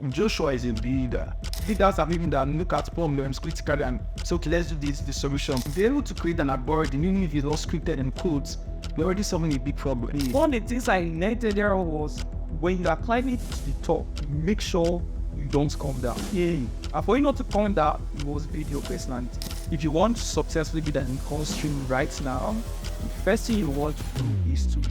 Joshua is a leader. Leaders are people that look at problems critically and so okay, let's do the solution. Be able to create an algorithm, even if it's not scripted and codes, you're already solving a big problem. One of the things I learned there was when you are climbing to the top, make sure you don't come down. And for you not to come down, you must build your personality. If you want to successfully be that income stream right now, the first thing you want to do is to.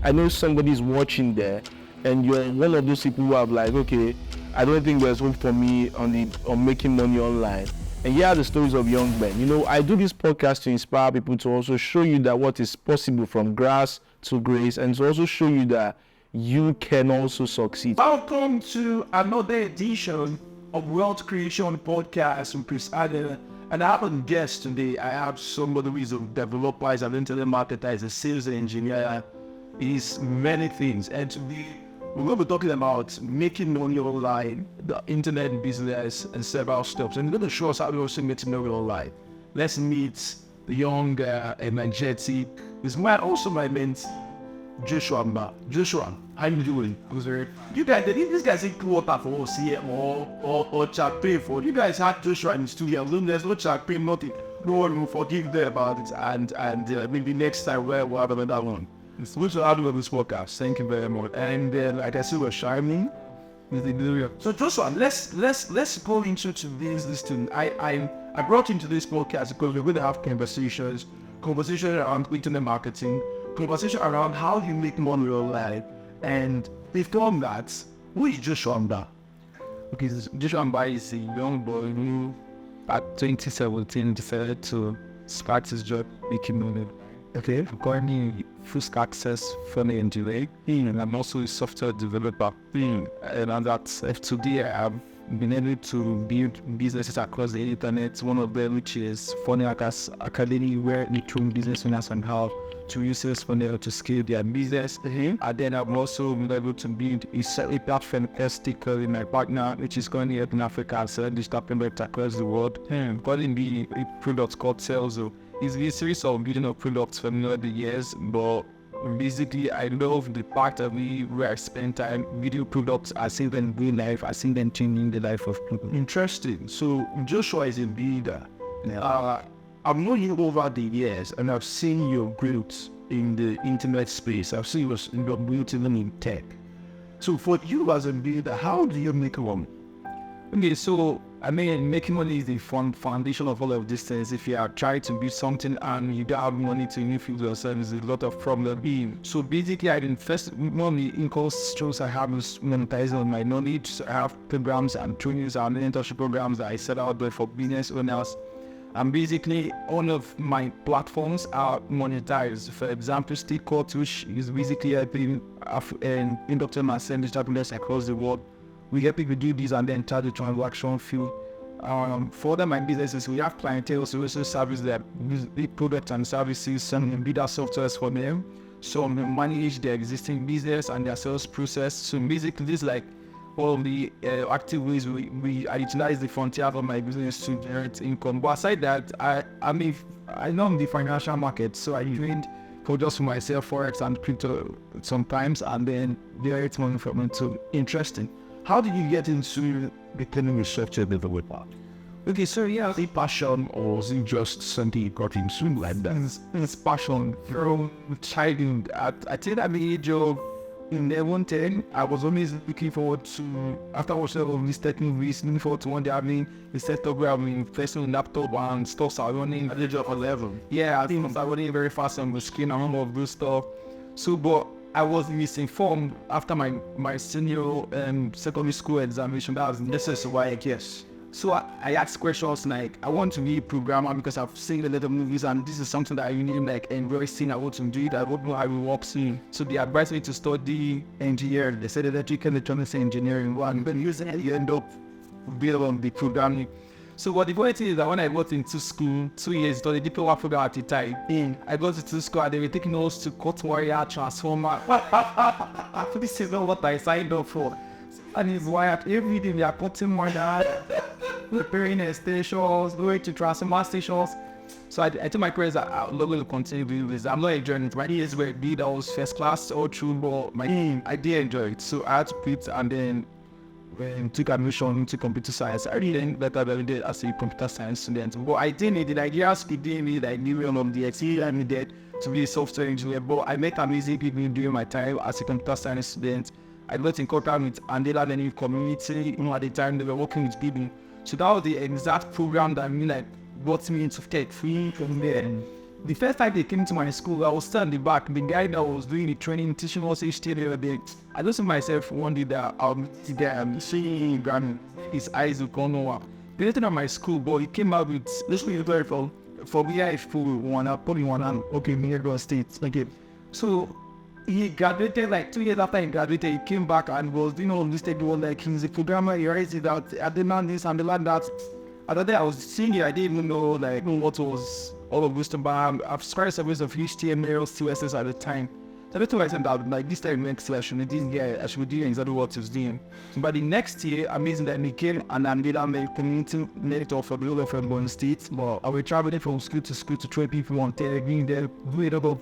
I know somebody's watching there, and you're one of those people who have like, okay, I don't think there's hope for me on making money online. And here are the stories of young men. You know, I do this podcast to inspire people, to also show you that what is possible from grass to grace, and to also show you that you can also succeed. Welcome to another edition of Wealth Creation Podcast with Chris Adler. And I have a guest today. I have somebody who is a developer, is an internet marketer, is a sales engineer, is many things. And today we're going to be talking about making money online, the internet business, and several steps. And we're going to show us how we also make money online. Let's meet the young, energetic, is also my mentee, Joshua. Joshua, how you doing? You guys, did these guys say water for us here or champagne for you guys had Joshua in the studio? There's no champagne, nothing. No one will forgive them about it, and maybe next time we'll have another one. It's good to have you on this podcast. Thank you very much. And like I said, we're shining. So Joshua, let's go into this thing. I brought you into this podcast because we're going to have conversation around internet marketing, conversation around how you make money online. And before that, who is Joshua? Okay, Joshua is a young boy who at 2017 decided to start his job making money. Okay. Currently full access from the engineering, and I'm also a software developer. And that's today I have been able to build businesses across the internet. One of them, which is Funny Hackers Academy, where we train business owners on how to use sales funnel to scale their business. And then I'm also been able to build a platform sticker in my partner, which is currently in Africa and selling digital payment across the world. Calling me a product called Sales. It's a series of building of products for many of the years, but basically I love the part of me where I spend time video products. I see them in real life. I see them changing the life of people. Interesting. So Joshua is a leader. I've known you over the years, and I've seen your growth in the internet space. I've seen your growth even in tech. So for you as a leader, how do you make money? Okay, so I mean, making money is the foundation of all of these things. If you are trying to build something and you don't have money to infuse yourself, there's a lot of problem. So basically, I invest money in course shows I have is monetizing on my knowledge. So I have programs and trainings and mentorship programs that I set out there for business owners. And basically, all of my platforms are monetized. For example, Stickcourt, which is basically helping inductor and send digital across the world. We help people do this and then charge the transaction fee. For my businesses, we have clientele also service that use the products and services and build our softwares for them. So we manage their existing business and their sales process. So basically, this is like all the active ways we utilize the frontier of my business to generate income. But aside that, I know the financial market, so I trained for just for myself, Forex and crypto sometimes, and then generate money from it. So interesting. How did you get into becoming a software developer? Okay, so yeah, is it passion or is it just something you got into like that? It's passion from childhood. I think at the age of 11, 10, I was always looking forward to, after watching all of these technical videos, looking forward to one day having a setup where I'm investing in laptop and stuff are running. At the age of 11? Yeah, I think I was running very fast on the screen and all of those stuff. So, but I was misinformed after my senior secondary school examination. That was necessary, I guess. So I asked questions like, I want to be a programmer because I've seen a lot of movies and this is something that I really like enjoy seeing. I want to do it. I don't know how it works. So they advised me to study engineering. They said electrical electronics engineering. One, but usually you end up building the programming. So what the point is that when I got into school, 2 years, studied diploma program at the time, I got into school and they were taking us to Cut Warrior Transformer. This is not what I signed up for. And it's why every day we are cutting wire, repairing stations, going to transformer stations. So I told my parents that I'm not going to continue doing this. I'm not enjoying it. My years were big, I was first class all through, but I did enjoy it. So I had to quit, and then took admission into computer science. I didn't better than I did as a computer science student. But I didn't need the Nigerian speed didn't need like million of the experience I needed to be a software engineer. But I met amazing people during my time as a computer science student. I got in contact with Andela Learning Community. At the time they were working with people. So that was the exact program that brought me into tech free from there. The first time they came to my school, I was still in the back. The guy that was doing the training, teaching us HTML, I just myself one day that I'm seeing him, his eyes will come over. The later at my school, but he came out with, let's be very for VI full one, I put in one hand, okay, Lagos State, okay. So he graduated like 2 years after he graduated, he came back and was doing all this thing, like he's a programmer, he writes it out, I demand this and demand that. Other day I was seeing it, I didn't even know what was all of wisdom, but I've started service of HTML, CSS at the time. So I told myself that this time next year I should be doing exactly what he was doing. So by the next year, amazing that I became an Andela community mentor for the whole of Borno State. But I was traveling from school to train people on Telegram, there, doing a lot of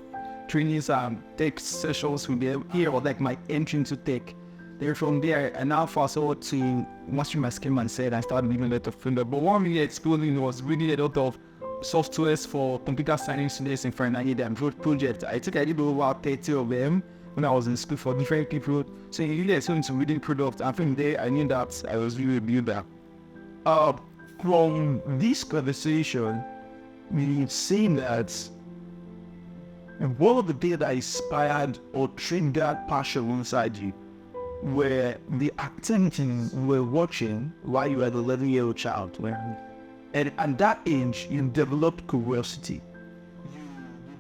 trainings and tech sessions with them. Here was like my entry into tech. Then from there, and now fast forward to mastering my skill and said I started living a lot of freedom. But what really exploding was really a lot of softwares for computer science students in front of them projects. I think I did over 30 of them when I was in school for different people. So you really exposed to reading products. And from there, I knew that I was really a builder. From this conversation, we've seen that one of the things that inspired or triggered passion inside you were the activities you were watching while you were an 11-year-old child. And at that age, you developed curiosity.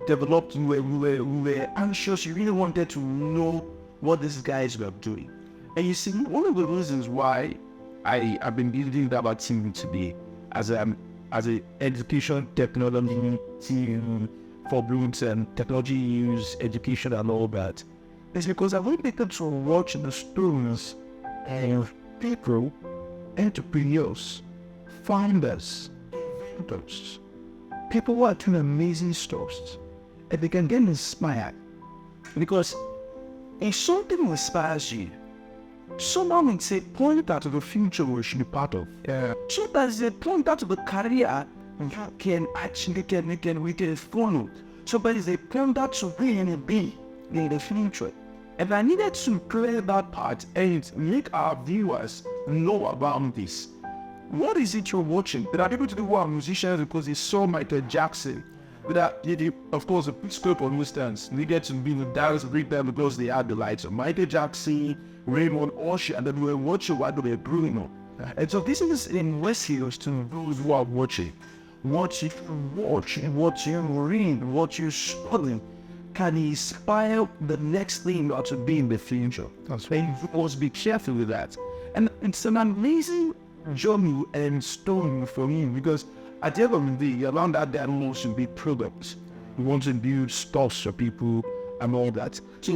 You were anxious. You really wanted to know what these guys were doing. And you see, one of the reasons why I've been building that team today as an education technology team for Blooms and technology use, education and all that, is because I want people to watch the stories of people, entrepreneurs, founders, inventors, people who are doing amazing stuff, and they can get inspired. Because if something inspires you, someone may say, point out to the future we should be part of. Sometimes they point out to the career you can actually we can follow. Sometimes they point out to where you be in the future. And I needed to play that part and make our viewers know about this. What is it you're watching? There are people today who are musicians because they saw Michael Jackson. But of course, a scope on instance, they get to be the dance read them because they had the lights of Michael Jackson, Raymond Osher, and then we're watching what they're brewing on. And so this is in West Hills to those who are watching. What you watch, what you read, what you're studying can inspire the next thing you are to be in the future. And you must be careful with that. And it's an amazing journey and story for me because at the end of the day, around that there must should be products. We want to build stuff for people and all that. So,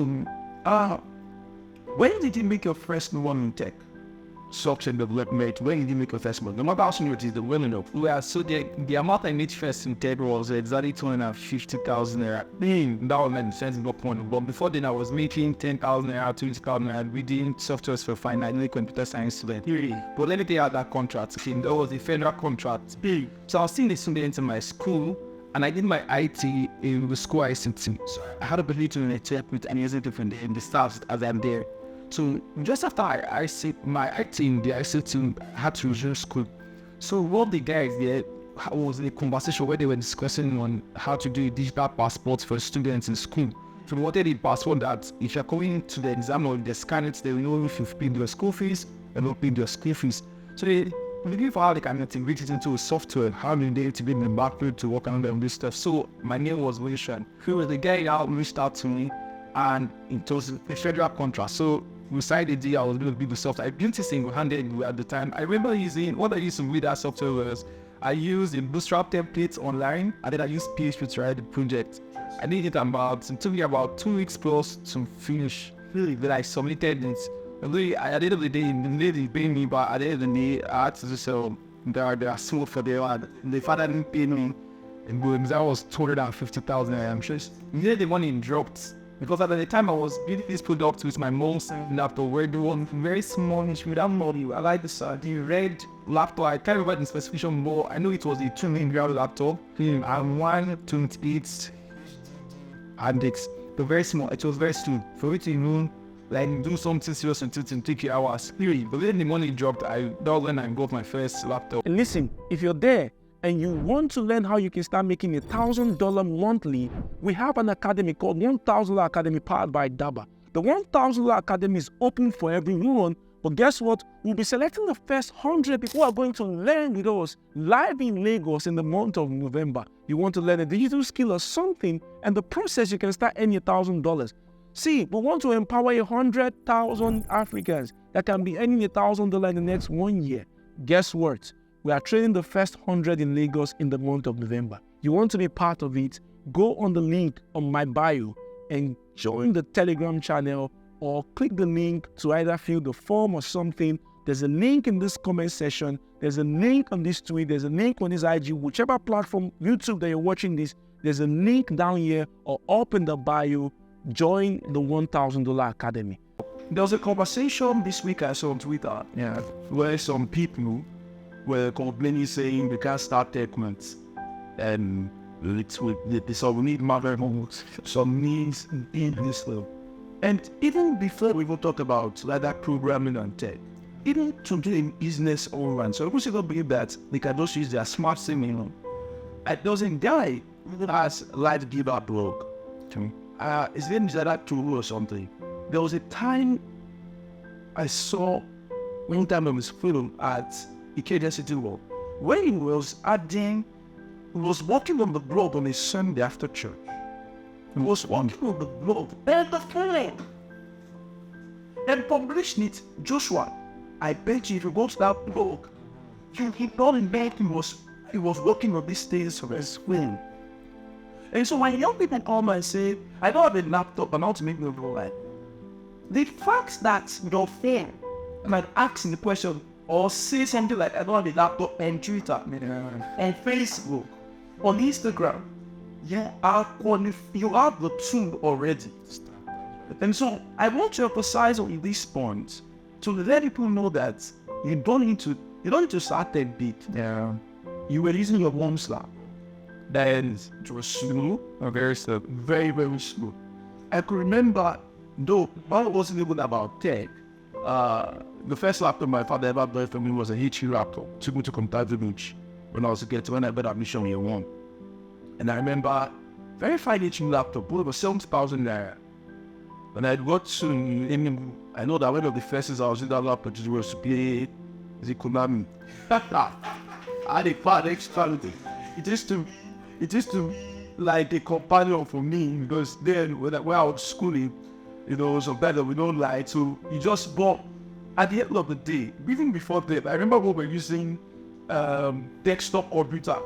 when did you make your first one in tech? Software development, when did you make your first one? No matter how soon it is, the well enough. Well, so the amount I made first in tech was exactly 250,000 naira. That was my sense of point. But before then, I was making 10,000 naira, 20,000 naira, reading softwares for finance, computer science student. But let me tell you how that contract came. That was a federal contract. So I was seeing the students in my school, and I did my IT in the school ICT. So I had a ability to interact with any other different in the staff as I'm there. So just after I said my IT in the ICT had to resume school. So what the guys there was a conversation where they were discussing on how to do a digital passport for students in school. So we wanted a passport that if you're going to the exam or the scan it, they will know if you've paid your school fees and not paid your school fees. So they looking for how they can integrate it into a software, how do they integrate in the background to work on this stuff. So my name was Wilson. He was the guy that reached out to me, and it was a federal contract. So we signed the deal. I was going to build the software. I built it single-handed at the time. I remember what I used to read that software was I used the Bootstrap templates online, and then I used PHP to write the project. I did it it took me about 2 weeks plus to finish. Really, then I submitted it. At the end of the day, they paid me, but at the end of the day, I had to sell. They are small for their one. The father didn't pay me, and that was 250,000. I'm sure the money dropped Because at the time I was building this product with my mom's laptop, where the one very small niche without money. I like the red laptop. I can't remember the specification, but I know it was a 2 million laptop. And 128 and it's the very small. It was very small. For it to even like do something serious and to take hours. Really, but then the money dropped. That was when I got my first laptop. And listen, if you're there and you want to learn how you can start making $1,000 monthly, we have an academy called $1,000 Academy powered by Daba. The $1,000 Academy is open for everyone, but guess what? We'll be selecting the first 100 people who are going to learn with us live in Lagos in the month of November. You want to learn a digital skill or something, and the process you can start earning $1,000. See, we want to empower 100,000 Africans that can be earning $1,000 in the next 1 year. Guess what? We are training the first 100 in Lagos in the month of November. You want to be part of it? Go on the link on my bio and join the Telegram channel, or click the link to either fill the form or something. There's a link in this comment section. There's a link on this tweet. There's a link on this IG, whichever platform, YouTube that you're watching this. There's a link down here or up in the bio. Join the $1,000 Academy. There was a conversation this week I saw on Twitter, where some people were complaining, saying they can't start tech months, and we need mother homes, some needs in this level. And even before we even talk about like that programming and tech, even to do in business online, so people still believe that they can just use their smart SIM, It doesn't die as light give up blog. His name is that tool or something. There was a time I saw one time I was film at Ikeja City Hall, where he was working on the blog on a Sunday after church. He was working on the blog and publishing it. Joshua, I bet you if you go to that blog, he thought in bed he was working on these things for his film. And so when young people come and say, I don't have a laptop, I'm out to make me online, the fact that your phone might ask the question or say something like, I don't have a laptop, and Twitter, and Facebook, on Instagram, you have the tool already. And so I want to emphasize on this point to let people know that you don't need to start that bit. You were using your home slab. Then it was slow, very slow, very, very slow. I could remember, though I wasn't even about tech, the first laptop my father ever bought for me was a HP laptop, took me to Computer Village when I got admission year 1. And I remember, very fine HP laptop, it was 70,000 naira. When I got to, I know that one of the first things I was in that laptop was to play the Konami. I had a part extra. It is to like a companion for me, because then when I was schooling, sometimes we don't lie. So you just bought at the end of the day, even before that, I remember we were using desktop computer.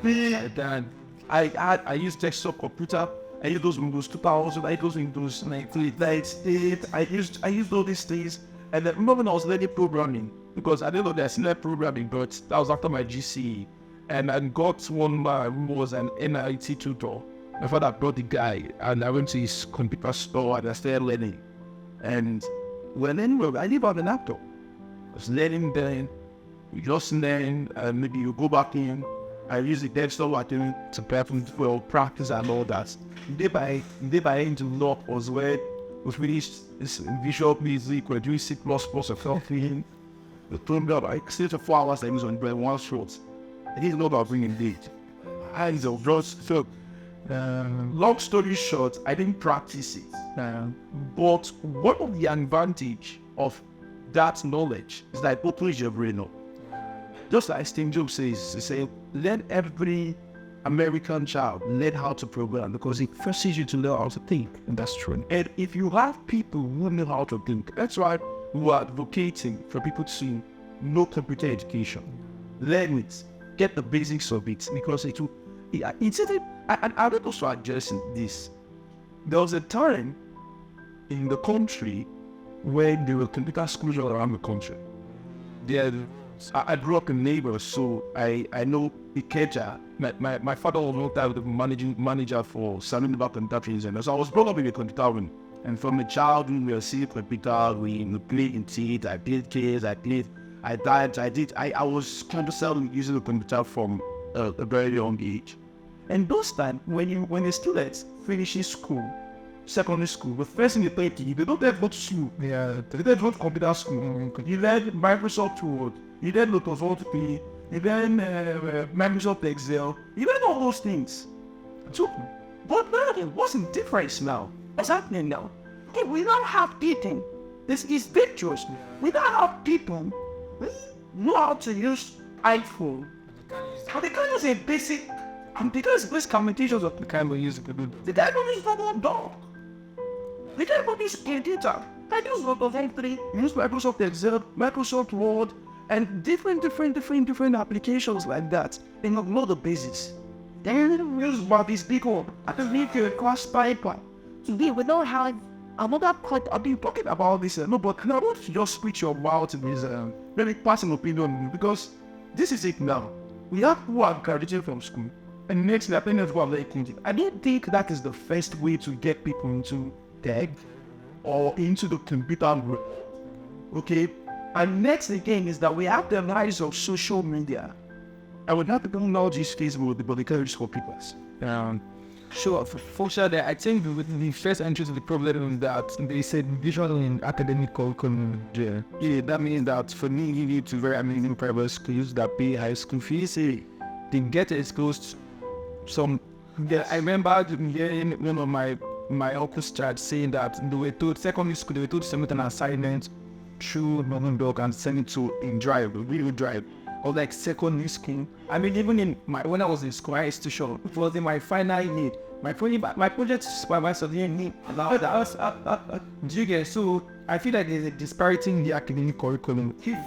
Then I used desktop computer. I used those Windows 2000. I used those Windows 98. I used all these things. And then remember when I was learning programming, because I didn't know there's no programming, but that was after my GCE. And I got one who was an NIT tutor. My father brought the guy, and I went to his computer store and I started learning. And anyway, I live on a laptop. I was learning then. You just learn, and maybe you go back in. I use the desktop to perform well, practice and all that. Day by into law was where we finished this visual music, we're doing C++ or something. The program, I stayed for 4 hours, I was on one shot. I didn't know about bringing date. Long story short, I didn't practice it. But one of the advantage of that knowledge is that it opens your brain up. Just like Steve Jobs says, let every American child learn how to program, because it forces you to learn how to think. And that's true. And if you have people who know how to think, that's why we are advocating for people to know computer education. Learn it. Get the basics of it, because it will. I would also address this. There was a time in the country when there were computer schools all around the country. I grew up in neighbors, so I know Ikeja. My father was not the managing manager for Salon Bank and that reason. So I was brought up in a computer room. And from a childhood, we were seeing computer, we played in it, I played games, I was constantly using the computer from a very young age. And those times, when a student finishes school, secondary school, the first thing they play, they don't have go to school. Yeah. They don't go to computer school. You learn Microsoft Word, you learn Lotus Autoplay, you learn Microsoft Excel, you learn all those things. So, but now, what's the difference now? What's happening now? Okay, we don't have people. This is dangerous. We don't have people who know how to use iPhone. But they can't use a basic, and because these commutations of the kind of use the guy don't use no dog. The guy don't use data. I use Lotus Autoplay, use Microsoft Excel, Microsoft Word, and different applications like that. They don't know the basics. They don't use about these people. I don't need to cross pipeline. Today, we don't have another point. I've been talking about this, no, but now don't just switch your mouth in this very personal opinion, because this is it now. We have who are graduating from school, and next they're playing who are very thinking. I don't think that is the first way to get people into tech or into the computer world. Okay? And next again is that we have the rise of social media. I would have people know this Facebook, but they can't use computers. Sure, for sure. I think with the first entry to the problem that they said visual in academic curriculum. Yeah, that means that for me, you need to very amazing private schools that pay high school fees. They get exposed some. Yeah, I remember hearing one of my uncle's child saying that they were told secondary school, they were told to submit an assignment through Dog and send it to in Drive, Video Drive. Or like secondary school. I mean, even when I was in school, I used to show it was in my final year. My project supervisor didn't need allow that. Do you get? So I feel like there's a disparity in the academic curriculum. If the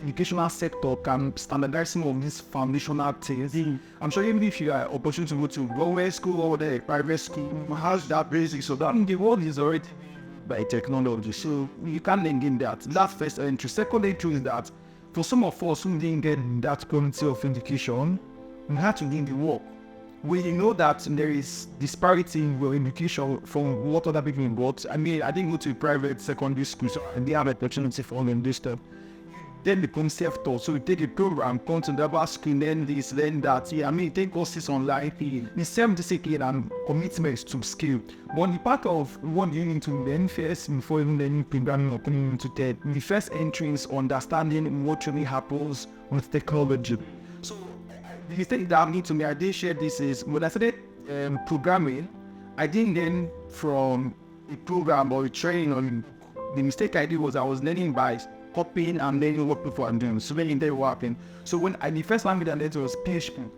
educational sector can standardize some of these foundational things, I'm sure even if you are opportunity to go to government school or the private school, has that basic, so that the world is already by technology. So you can't engage that. That's first entry. Second entry is that for some of us who didn't get that quality of education, we had to gain the work. We know that there is disparity in your education from what other people got. I mean, I didn't go to private secondary school, so I didn't have an opportunity for all this stuff. Then become self-taught. So we take a program, come to the school, learn this, learn that. Yeah, I mean, take courses online. The self-discipline and commitment to skill. But the part of what you need to learn first before even learning programming or putting into tech, the first entry is understanding what really happens with technology. So the thing that happened to me, I did share this is when I started programming, I didn't learn from a program or a training. On the mistake I did was I was learning by copying and learning what people are doing. So learning they working. So when the first language I learned was PHP.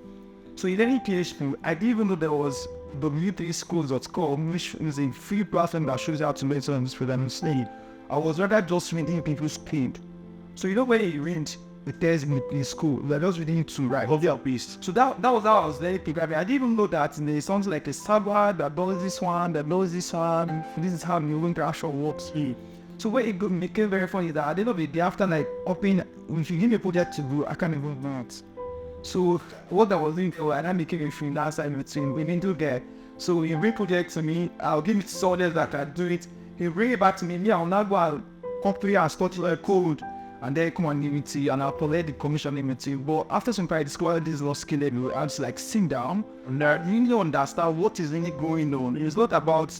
So in learning PHP, I didn't even know there was w3schools.com, which is a free platform that shows you how to make some programming speed. I was rather just reading people's code. So you know when you read the test in school, they're just reading to write of their piece. So that was how I was learning programming. I didn't even know that there's something like a server that does this one, that does this one. This is how the interaction works. So what it became very funny that at the end of the day, after like if you give me a project to do, I can't even do it. So what I was doing, and I became a freelancer in between. We didn't do that. So he bring project to me, I'll give it to someone else that can do it. He bring it back to me, I'll now go and copy and study like code, and then come and give it to you, and I'll collect the commission limit to you. But after some time, I discovered this is not scalable. I just like sit down and really understand what is really going on. It's not about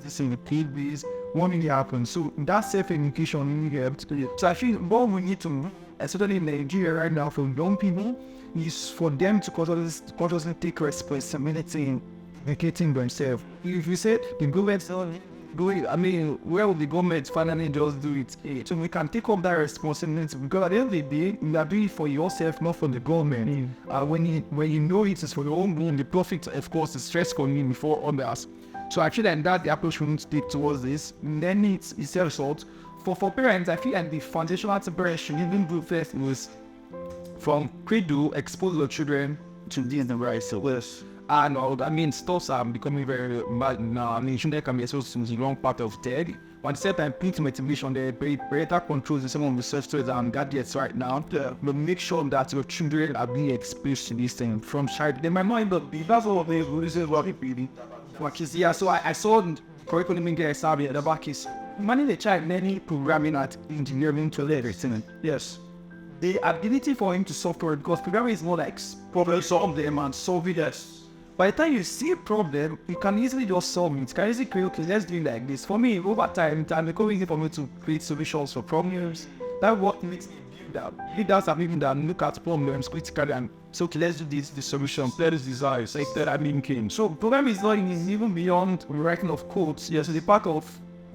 this in the PBs. What really happens? So that self-education really helped. So I think what we need to, especially in Nigeria right now, for young people, is for them to consciously take responsibility in educating themselves. If you said the government do it, I mean, where will the government finally just do it? So we can take up that responsibility, because at the end of the day, you are doing it for yourself, not for the government. When you know it is for your own good, the profit, of course, is stress for you before others. So actually, and that the approach we need to take towards this. And then it's self-taught. For parents, I feel like the foundational preparation even do first was from cradle, expose your children to these devices. no, I mean, stores are becoming very bad now. I mean, shouldn't can be exposed to the wrong part of tech. But at the same time, putting motivation, the parental controls in some of the researchers and gadgets right now, but make sure that your children are being exposed to this thing from child. They might not even be. That's all they this is what it really. Yeah, so I saw curriculum get savvy at the back is managing the child learning programming at engineering to everything. Yes. The ability for him to software, because programming is more like problem solve them and solve it. Yes. By the time you see a problem, you can easily just solve it. You can easily create, okay, let's do it like this. For me, over time becoming easy for me to create solutions for problems. That's what makes me build that. Leaders are people that look at problems critically and say, okay, let's do this, the solution, let us design, say that I mean came. So programming is not even beyond writing of codes. Yes, it's a part of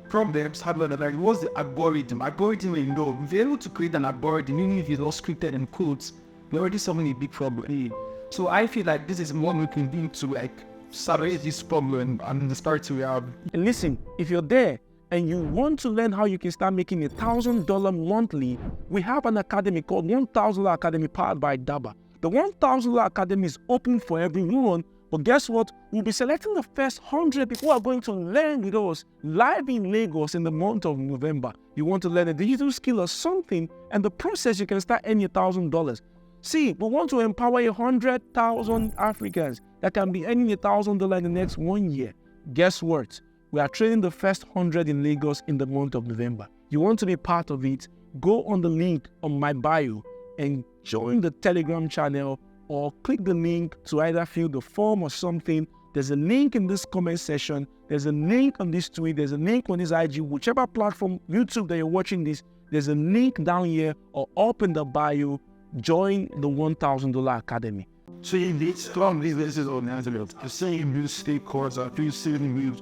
problems hardware, like what's the algorithm? Algorithm we know. If you're able to create an algorithm, even if it's all scripted in codes, we're already solving a big problem. So I feel like this is what we can do to like salvage this problem and start to have. And listen, if you're there and you want to learn how you can start making $1,000 monthly, we have an academy called $1,000 Academy powered by Daba. The $1,000 Academy is open for everyone, but guess what? We'll be selecting the first 100 people who are going to learn with us live in Lagos in the month of November. You want to learn a digital skill or something, and the process you can start earning $1,000. See, we want to empower 100,000 Africans that can be earning $1,000 in the next 1 year. Guess what? We are training the first 100 in Lagos in the month of November. You want to be part of it? Go on the link on my bio and join the Telegram channel, or click the link to either fill the form or something. There's a link in this comment section. There's a link on this tweet. There's a link on this IG, whichever platform, YouTube that you're watching this. There's a link down here or up in the bio. Join the $1,000 Academy. So you need strong businesses on Internet. The same use stakeholders are doing certain moves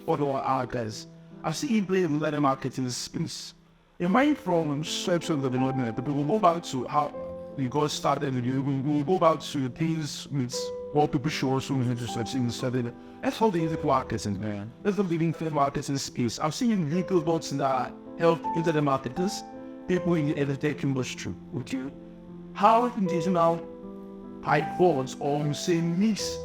for the artists. I've seen play in leather marketing space. It might from steps of the development, but we'll go back to how we got started. We'll go back to things with what people show us who interested in studying. That's how the easy markets in man. That's the leading film markets in space. I've seen legal bots that help internet marketers, people in the entertainment industry. Okay. How intentional iPhones or say mix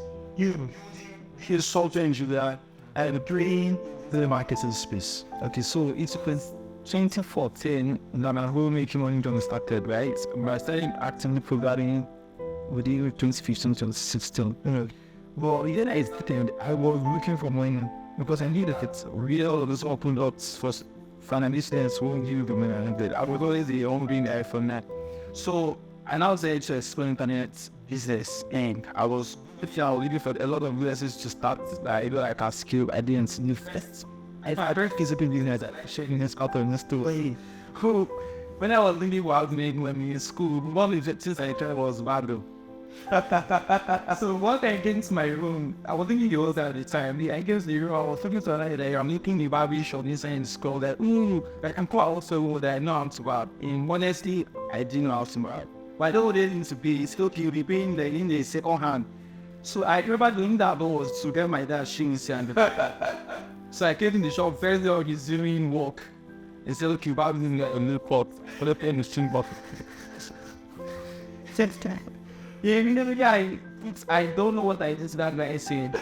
his software engineer and bring the marketing space. Okay, so it's 2014 that my whole making money journey started, right? I started actively programming within 2015, 2016. But then I started, I was looking for money because I knew that it's real, this open dots for finalists won't give the money. I was always the only guy for that. So I was there to explore internet business, and I was looking for a lot of businesses to start, like a skill I didn't see first. I heard physical business that sharing this author in this story. When I was really wild when in school, one of the things I tried was Bado. So one day I came to my room, I was thinking yours at the time. I guess the room I was talking to another day, I'm looking the Barbie shop inside in school that I can put also that I know how to rap. In honesty, I didn't know how to rap. But I don't need to be still you'll be paying the in the second hand. So I remember doing that was to get my dad shins and so I came in the shop very early doing work. Instead of looking back in a new pot, for the pen machine bottle. I don't know what I did that guy said.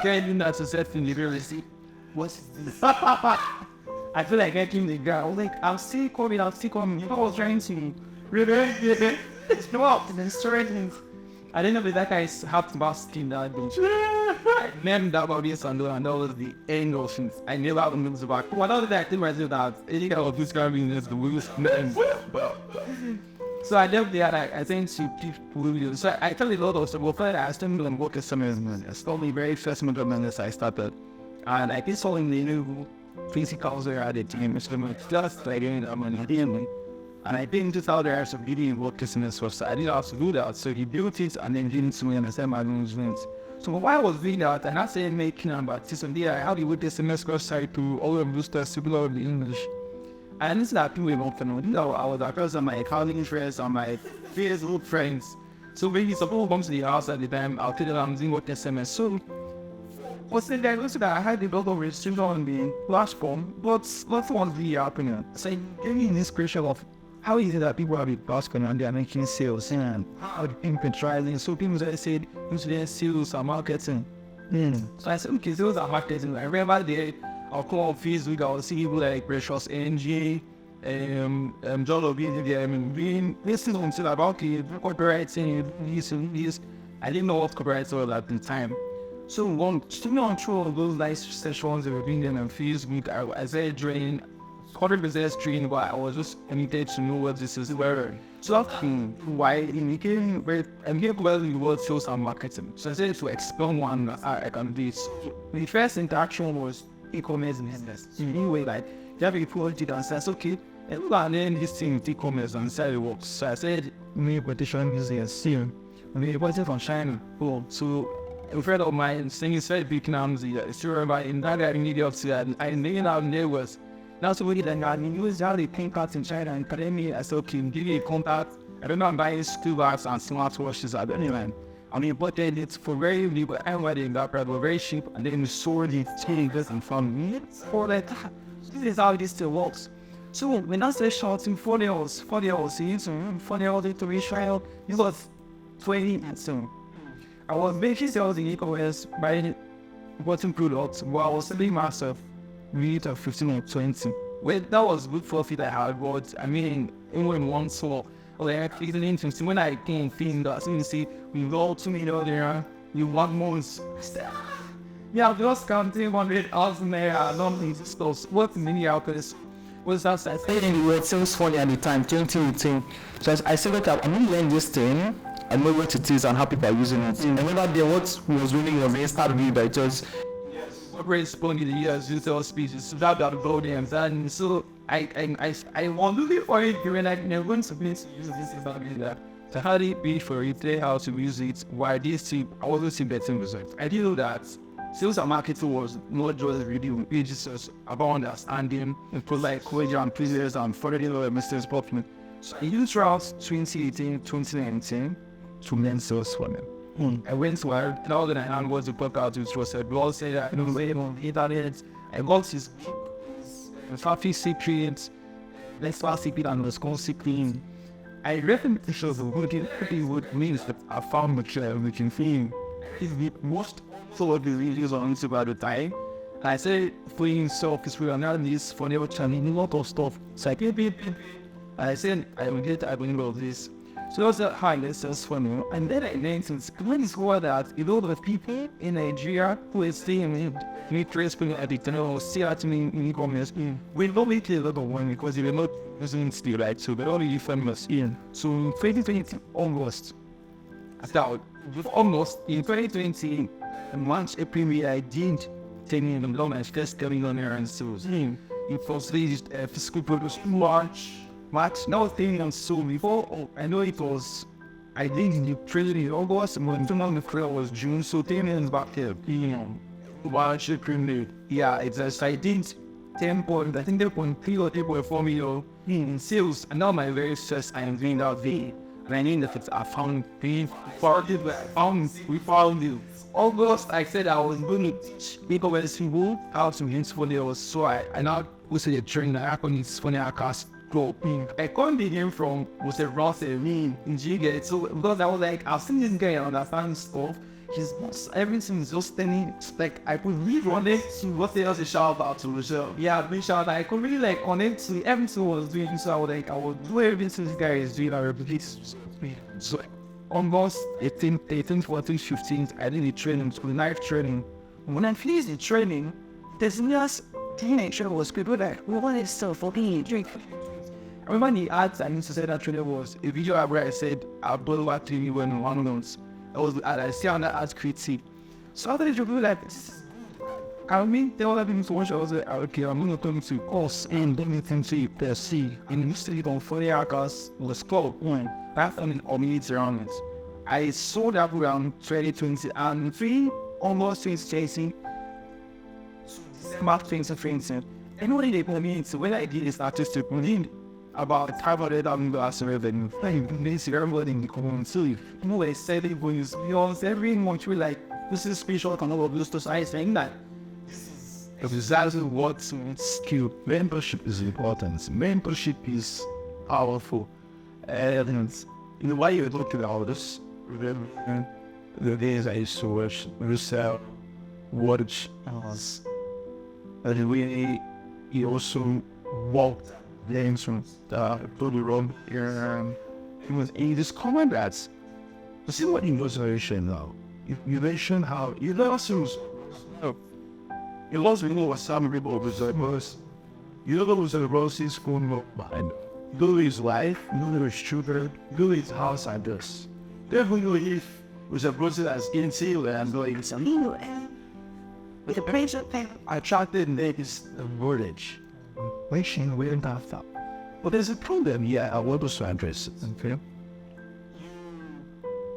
Can't do that to set in the realistic. What's this? I feel like I came to the ground. I was like, I'm still coming. I was trying to it's not the strength. I didn't know that guy's half masking that bitch. I named that about this and that was the end of things. I never had to back. What other that I did myself that any kind of describing this the worst man. So I left there, I think to people. So I tell a lot of stuff. Well, I started doing work as some it's only very first month of I started. And I did solving the new physicals there at the team. It's just like doing that money. And I think 2000 hours of beauty and work in this was I didn't have to do that. So he built it and then didn't to me understand my movements. So while I was doing that, and I said making about this and there, how do you would this semester side to all of those stuff similar in English? And this is that people want to know. I was across on my accounting friends, on my Facebook friends. So maybe some people come to the house at the time, I'll tell them I'm doing what this semester. So what's the day? Listen, I had a lot of restrictions on the platform, but lots of the happening. So gave me an inspiration of how is it that people have been basking and they're making sales and how the imperializing? So people just said, usually sales are marketing. So I said, okay, sales are marketing. I remember I'll come on Facebook, I'll see people like Precious NG, John Obedience, being listening to about okay, copywriting, this. I didn't know what copywriting was at the time. So to me on through those nice sessions that were being done on Facebook, I started training, 100% training, but I was just committed to know what this is. So that's why it became well in the world sales and marketing. So I said to explore one I can do it. So the first interaction was e-commerce business. Anyway, like you have a project and says, okay, and then this thing with e-commerce and sell it works. So I said, me petition business here. And we wanted from China. Cool. So a friend of mine saying it's very big now, still remember in that I needed up to that. I knew out there was now so we did that. You use how they pay cards in China and academy. I said, okay, give me a contact. I don't know, I'm buying school bags and smartwatches at anyone. I mean, but then it's for very little. Everybody in that were very cheap, and then we sold it, changes and found me for like this is how this still works. So when I say shouting 40 hours, into 40 hours into Israel, it was 20 minutes soon. I was making sales in e-commerce by bottom products, while I was selling myself with a 15 or 20. Well, that was good profit I had, but I mean, even one saw, like, it's interesting. When I came thin, that so you see, we rolled 2 million there, you want more. Yeah, just counting 100,000 there, I don't think this stuff. What many outputs was that I said in the word sales funny at the time, 2018. So I said, look, I'm going to learn this thing. I know what it is and how people are using it. And when that day, what was really was they started with that just responding to the years, user speeches, so that go there and so I want to be for it when I never going to be use this about that. So how did it be for you today how to use it? Why this tip I wasn't see better results. I didn't know that sales and marketing was not just reading pages about understanding and put like courage and prisoners and furthering our messages popular. So I used throughout 2018, 2019 to learn sales for them. I went to her, and all that I had was a podcast which was a blog said that I don't know on the internet. I got his Fafi secrets, let's start secret and responsibility. I recommend the shows of it would means that I found material which in film is the most followed the videos on YouTube at the time. And I said playing self is real analysis for never challenging a lot of stuff. So I said I will get of this. So that's a high lessons for me. And then I learned to discover that a lot of people in Nigeria who are staying in trading at the tunnel, still acting in e-commerce, we don't make a lot of money because they were not using still right. So they're already famous in. So in 2020, August, in 2020, in March, April, May, I did 10 million dollars first coming on there and so it was released fiscal produce March, now thing and so before, I know it was, I did the trailer in August, and when the trailer was June, so 10 million back there, March, April, May. Yeah, it's just, I did 10 point, I think 10.3 or 10.4 million in sales, and now my very first I am doing that day, and I knew that I found we found it. August, I said I was going to teach people how to use funny, so I now was a trainer, I can use funny, I cast. I couldn't be him from was a Ross in Jiga. So because I was like, I've seen this guy understand stuff. His everything is just standing like I could read on it to what else is shout about to Michelle. Yeah, Michelle, I could really like connect to everything I was doing. So I was like, I would do everything this guy is doing. I replicate. So almost 14th, 15th, I did the training, so the night training. When I finished the training, there's just teenager was people like, what is so fucking drink? I remember the ads I used to say that trailer was a video where I said I'll blow back to you when one month. I see on that ads critique. So after this review like I mean they all have been so much I was like, okay, I'm gonna come to course and then we can see per se in the city on 40 hours was called one. That's an community around it. I sold that around 2020 and almost 2020 December 2020. And what did they put me into when I did this artistic within about $500,000 revenue. This everybody in the community. You know, I said it was beyond every month. We're like, this is special, kind of this to say saying that. This is exactly what skill. Mentorship is important. Mentorship is powerful. And in the way you look at all this, remember the days I used to watch myself, watch us. And he also walked the entrance, probably wrong here. He discovered that. You see what innovation now? You mentioned how you lost you lost me what some people was. You know there was a roses phone behind. You know his wife, you know his children, you know his house and this. Therefore you if was a process as into and going some with the patient thing I tried to this mortgage. Wishing we didn't have that. But there's a problem here. I want to address it. Okay.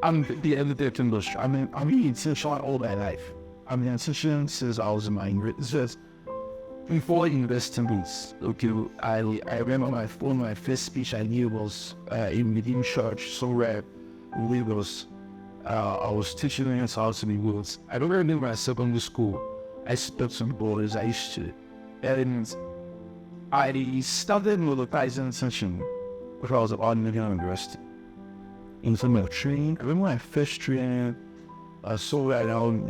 I'm the editor to industry. I'm in social all my life. I'm in social since I was in my English. Before investments, okay, I remember my first speech I knew was in within church. So we was I was teaching them how to be words. I don't remember my secondary school. I spent some borders. I used to, and I started monetizing session when I was at Ultima.ng University. In some of training, I remember my first training, I saw that on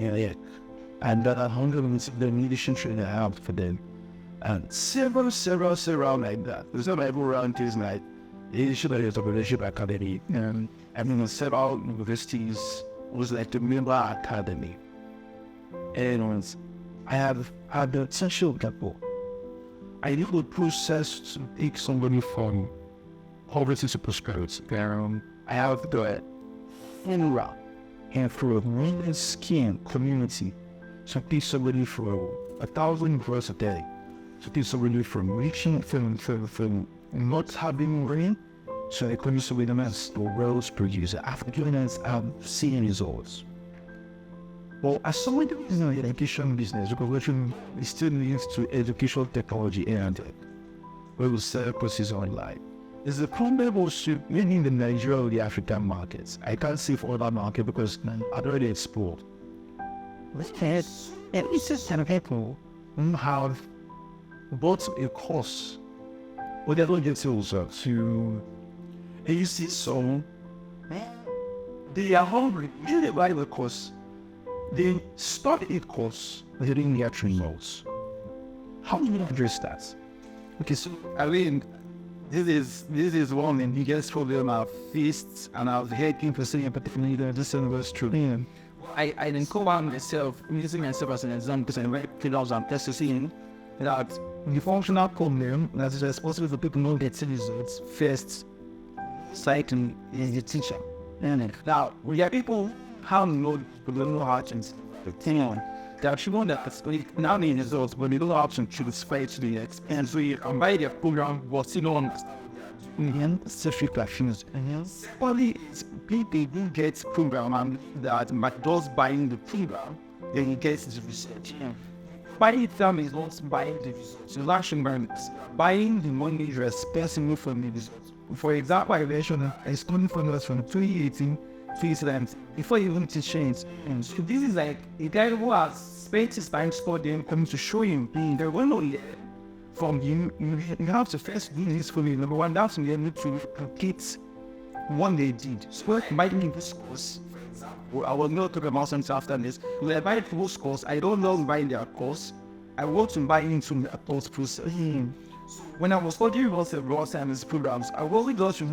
and that I hung on the leadership training I have for them. And several like that. There's not every round is like leadership academy. And I mean several universities was like the member academy. And I have had the essential couple. I knew the process to take somebody from poverty to prosperity. I have the route and for a women's skin community to teach somebody for 1,000 girls a day. To teach somebody from reaching from not having rain so they come to with them as the world's producer. After doing that, I'm seeing results. Well, as someone who is in the education business, because we still needs to educational technology and we will sell courses online. There's a problem also mainly in the Nigeria or the African markets. I can't say for other markets because I already export. At least some people have bought a course or they don't get also to and you see some they are hungry, they buy the course. They start a course during their 3 months. How do you address that? Okay, so I mean, this is one and the biggest problem I've faced and I've hating for saying particularly this was true. I didn't come on myself, using myself as an example because I'm very clear I'm just seeing that the functional problem that is responsible for people not getting results first citing is the teacher. Now we have people how no how to there are children that now need results, but they don't have to choose fight to the next. And so you can buy their program, but still don't understand. Specific actions. Only people who get program that but those buying the program, then he gets the research. Buying them is not buying the results. The last environments, buying the money is responsible for the results. For example, I mentioned a student from us from 2018. Before you even teach change. And so this is like a guy who has spent his time studying, coming to show him they're going to learn from you. You have to first do this for me. Number one, that's to be able to complete what they did. So by doing this course, for example, I will not talk about something after this. When I buy this course, I don't love buying their course. I want to buy into the course process. When I was studying lots of raw science programs, I really got to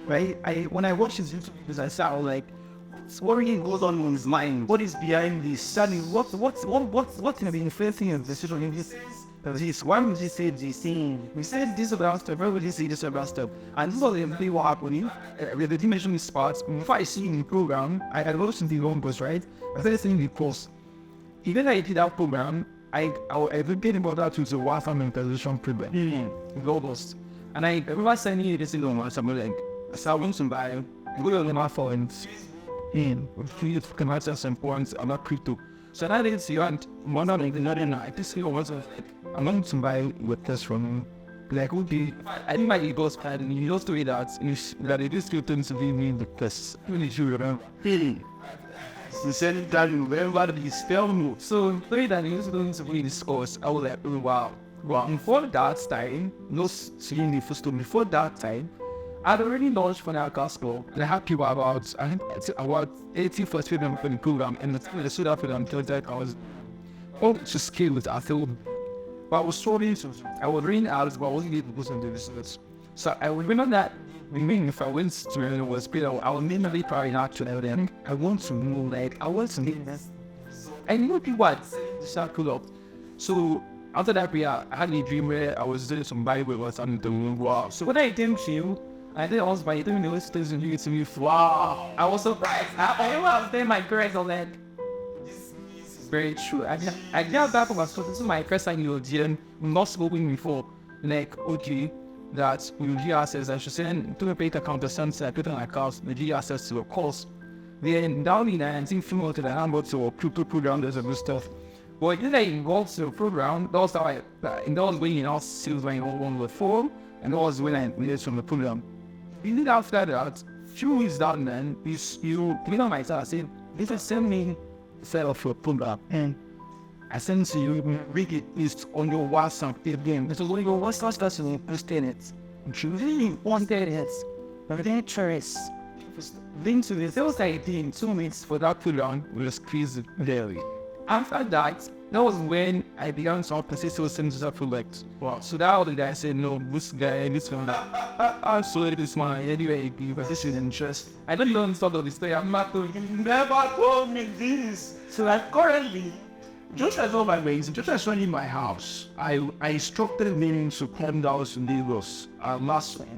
right? When I watch his YouTube videos, I start like, what really goes on in his mind? What is behind this? Studying what's gonna be influencing his decision in this? Why would he say this thing? We said this about stuff. Why would he say this about stuff? And this is really what happened. With the dimension spots. Before I see in the program, I had watched the long course, right? I started seeing the course. Even though I did that program, I get about that to the Wi-Fi monetization problem. Globals. And I remember sending this in on something like. So I want to buy, go on my phone and create commercials and points about crypto. So that is you want one of the other night. This year was I'm going to buy with this from like okay. I think my ego's and you just do that it is good to be me because really sure around. You said it that you remember the spell move. So the way that you going to read this course, I was like, wow. Well, before that time, no seeing the first time, before that time, I'd already launched for our gospel, and I had people about, I think it's about 80 first people in the program, and the stood up and that I was all to scale with I feel. But I was totally, I was reading out, but I wasn't able to listen to this. So I would remember that, if I went to it was I would mainly probably not to everything. I want to know, like, I want to make this. And you know what? Start cool up. So after that, I had a dream where I was doing some Bible or something to wow. So when I didn't feel, I did also by doing the listeners and you to me. Wow, I was surprised. I was there, my parents are like, this is very true. I got back from my school. This is my first time in not spoken before. Like, okay, that we will give access. I should send to a paid account or something. I put on my account, we give access to a course. Then down in there, and think female to the handbook to a crypto program, there's a good stuff. Well, then I involved to a program. That was how I, and that was when you know, sales went on with form, and that was when I made from the program. We did after that, few weeks down then, you know myself, I said, this is send me set up for a program. And I sent to you, read it is on your WhatsApp again. So when you go, what's that person interested in it? And you really wanted it. But then choice. Then to the sales ID in 2 minutes for that program, we just squeezed it daily. After that was when I began to persist things that like, wow. So that was the guy said, no, this guy, this one, I saw this man, anyway, position interest. I don't know sort of this thing, I'm not doing, you never told me this. So that currently, just as all my ways, just as when in my house, I instructed meetings to come down to Lagos last week.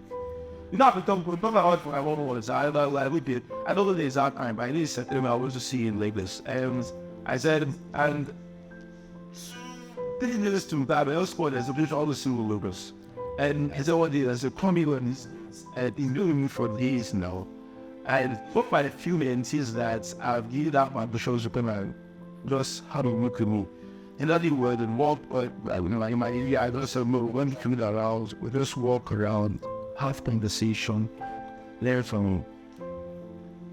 Not because we talk about my own words, we did. I don't know the exact time, but I did say I was to see in Lagos. I said, and didn't listen to that, but also there's a bit all the single logos. And as I said, there's a community and in doing me for days now. And for quite a few minutes that I've given out my shows to just how to look at me. In other words, and walk, in my area, I just when we come around, we just walk around, have conversation, learn from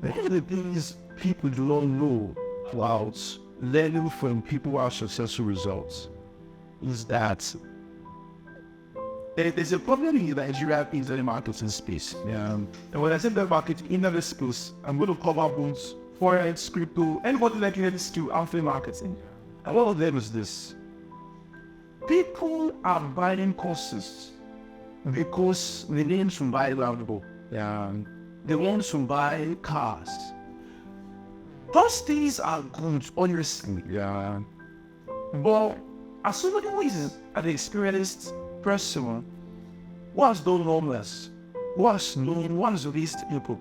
one of the things people don't know about learning from people who have successful results is that there's a problem in Nigeria in the marketing space. And when I say the market in the space, I'm going to cover both forex, crypto, anybody that can skill after marketing. And one of them is this. People are buying courses because they need to buy valuable. They want to buy cars. Those things are good, honestly. But as somebody who is an experienced person, who has done homeless, who has known one of these people,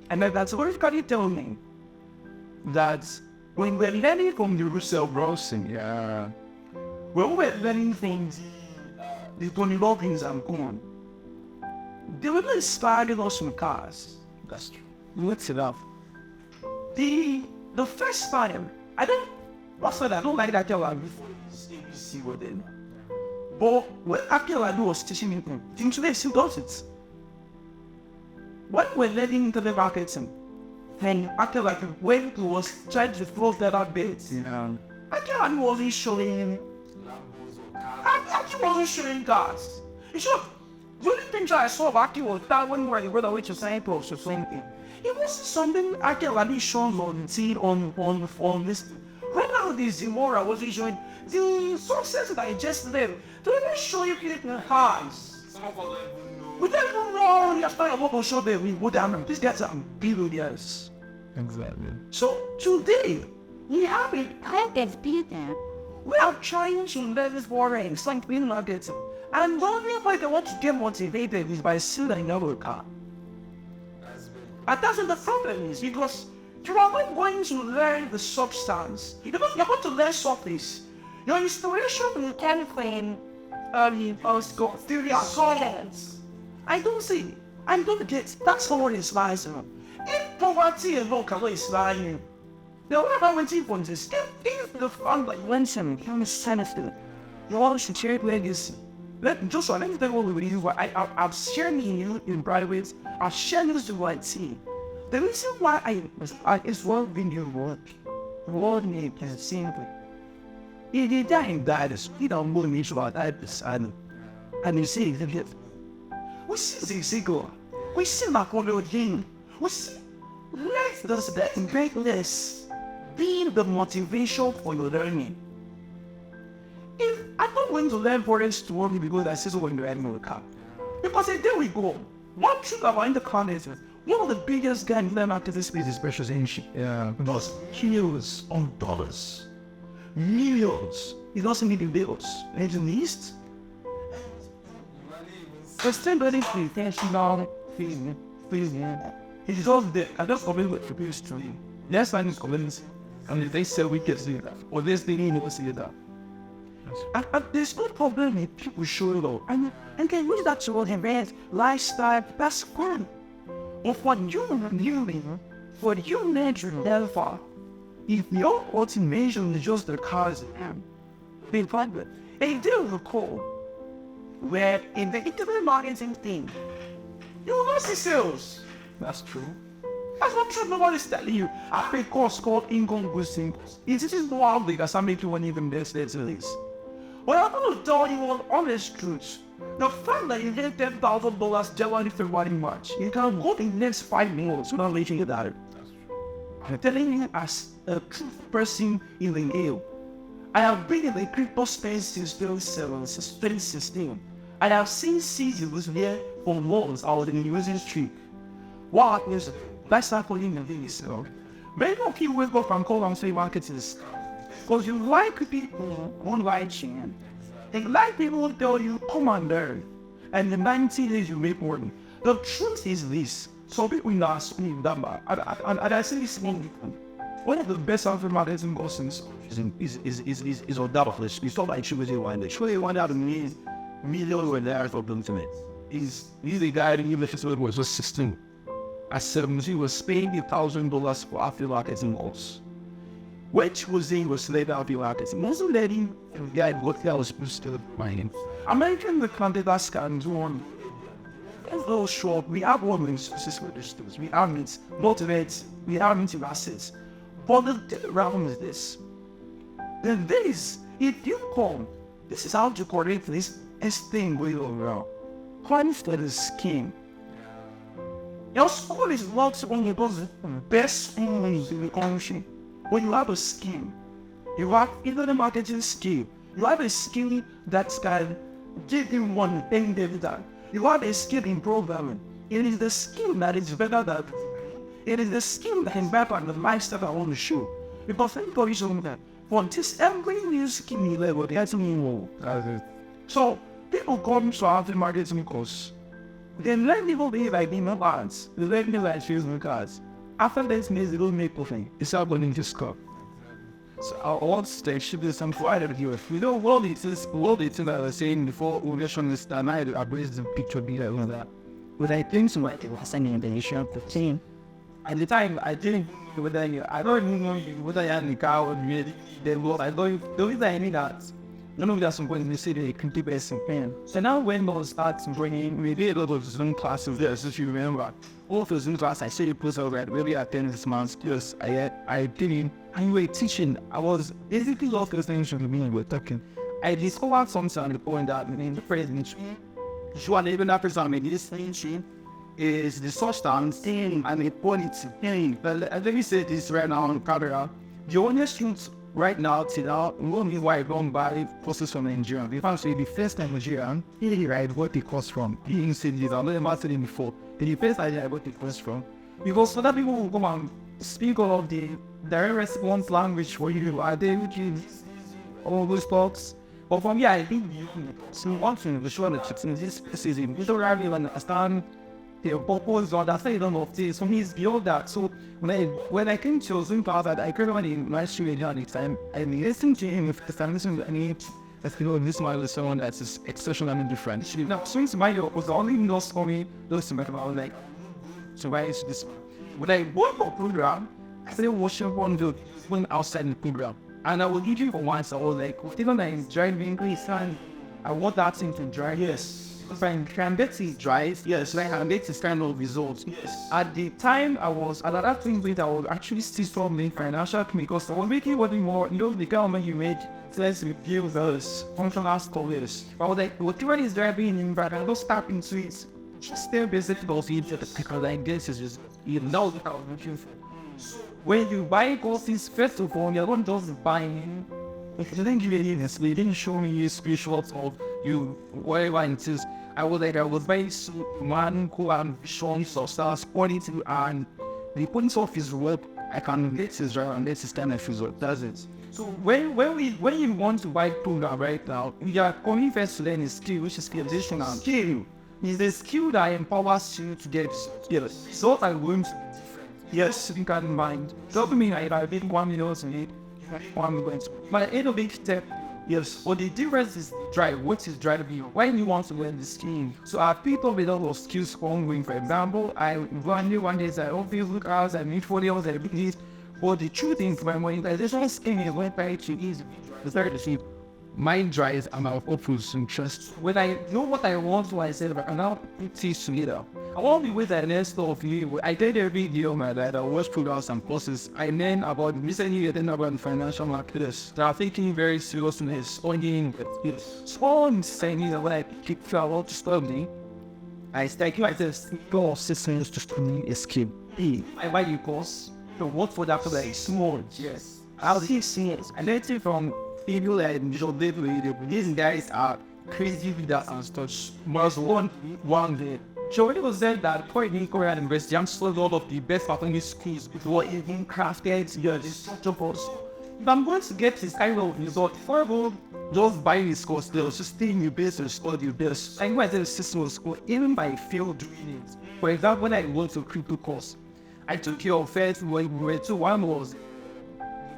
and that's what can you tell me that when we're learning from the resale browsing, when we're learning things, the 20 things I'm going, they were inspiring us with cars. That's true. What's it up? The first time, I don't like that girl before ABC with it. But what actually I do was teaching me things today still does it. When we're learning into the marketing, and actually like when it was trying to close that up bit, actually wasn't showing cars. It's just the only picture I saw of actually was that one where the brother which is saying post or something. It was something actually shown on this. Right now, this more I was showing the success that I just lived. They even show you the highs. We don't even know the after what will show them. We go down. These guys are billionaires. Exactly. So today we have a kind of people. We are trying to learn this foreign, like being marketing. And the only way they want to get motivated is by selling another car. And that's what the problem is, because you are not going to learn the substance. You're going to learn surface. Your inspiration can claim theory of confidence. I don't see. I don't get. That's not what inspires you. If poverty alone cannot inspire you, the what about when people is if the fun like when some kind of sensitive, you all should share it legacy. Let me tell you what we do. I'm sharing you in private. I'll share this to my team. The reason why I is world video work. World name is simple. If you die, you don't move me about that, and you see, we see the single. We see Macaulay again. We see, where does that greatness be the motivation for your learning? If I'm not going to learn forest to only because I see someone in the animal car. Because there we go. One thing about in the is one of the biggest guys in the market this space is precious ancient. Yeah. Does millions of dollars. Millions. It doesn't need the bills. And in the East, there's still very intentional feeling. It's all there. I don't comment with the previous to you. That's why it's comments. And if they say we can see that, or this they need to see that. And there's no problem if people show it all. And can use that to enhance lifestyle. That's fun. But for you living, for you nature never. If your automation is just the cars being private, they do recall where in the internet marketing thing, you will not see sales. That's true. That's not true. Nobody's telling you. I pay course called income boosting. This is no outlet that some people won't even invest in this. But I'm going to tell you one honest truth. The fact that you get $10,000 January, February, March, you can go in the next 5 minutes without making it out. I'm telling you as a true person in the game. I have been in the crypto space since 2016. I have seen CEOs here for months out in the using street. What happens? That's not for you in this. Many people wake up and call and say marketing is because you like people won't like you. They like people who tell you, come on there. And in 90 days you make money. The truth is this. So people in our school, and I say this thing. One of the best marketing courses is on double flash. It's not like she was in one day. She went out and made $1,000,000 for the internet. He's the guy that even if it was just 16. At 17, was paying $1,000 for after marketing course. Which was in was later after marketing. Wasn't letting the guy what else was still buying. American the content that scans on. It's a little short. We have one resources for the students. We haven't motivates. We haven't assets. But the problem is this. Then this, if you come, this is how to correct this thing going around. Plan for the scheme. Your school is not one of the best things in the country. When you have a scheme, you have either the marketing skill, you have a skill that can give you one thing that you have a skill in programming. It is the skill that is better than it is the skill that is better than the lifestyle I want to show. Because everybody is on that. For this every new skill level, they have to move. So people come to have the marketing course. They learn people be like being cards. They learn people like choosing cards. After this means they don't make nothing. It's all going to score. So our old stage should be some provided here. We know what it is that I was saying before we mentioned this time. I raised the picture be like that. But I think so it was an invention of the team. At the time I didn't know whether I don't even know whether I had the car or really they were I don't think I need that. None of that some point in the city they can keep us in pain. So now when those starts bringing we did a lot of Zoom classes there, as you remember. All of the Zoom class I said it was alright, really attended this month. Yes, I didn't. Anyway, teaching, I was basically lost attention to me and we're talking. I discovered something on the point that in the president, you are even after something, this thing is the substance thing and the quality thing. But let me say this right now on camera. The honest truth right now, till now, only why I don't buy process from Nigeria. If I'm saying the first time Nigerian, he right what it costs from. He said this, I've never said it before. The first idea what it costs from. Because other people will come and speak of the direct response language for you. Are they looking all those talks? But for me, I think so one thing, the sure that in this season, we don't really understand the purpose or understand of this. For me, it's beyond that. So when I came to Zoom class, I created one in my studio next time. I listened to him if I listen to any. Let's go. This one is someone that's exceptionally different. Now, since my was only lost for me, those I was like, so why is this? When I bought the program, I started watching one video when outside the program. And I will give you for once, I was like, even I enjoyed being English, and I want that thing to dry. Yes. If I can get it dry, yes, I can get this kind of results. Yes. At the time I was, at that thing with, I was actually still struggling financial because I was making what more, the government you make, let's review those functional scholars. I was like, whatever is driving in, but I don't start into it. just stay basic courses because I guess it's just, you know what I'm looking for. When you buy courses, first of all, you're not just buying. They didn't give you this. They didn't show me screenshots of you, whatever it is. I was buying one who had visions of stars quality, and the point of his work, I can get his right and let his time of his work. That's it. So when you want to buy program right now, you are coming first to learn a skill, which is the additional skill. It's the skill that empowers you to get skills. It's what I'm going to be different. Yes, you can mind. Doesn't mean I did 1 million to it. 1 million. But it's a big step. Yes, but the difference is drive. What is driving you? Why do you want to learn the skill? So I picked up a lot of skills ongoing. For example, I run one day I office look out, I need 40 hours, I do this. But the truth is, my monetization scheme is went by to easy. The third is my drive and my purpose and trust. When I know what I want to myself, I can now put things together. I won't be with the next of you. I did a video, man, that I watch programs and courses. I learned about recently, I learned about financial markets. They are taking very seriousness on the small things when I keep travel to study. I start like this goal systems to study a skill. I buy the course. So what for that like small? Yes. I'll see it. I learned it from people that these guys are crazy with that and stuff. Was one day. So it was said that point in Korea University, I'm still all of the best performing schools with what is in crafted, instructors. If I'm going to get this kind of result, before I go just buy this course, they'll just stay in your base and study your best. I know I did a system of school, even by fail doing it. For example, when I went to crypto course, I took care of first when we were to one was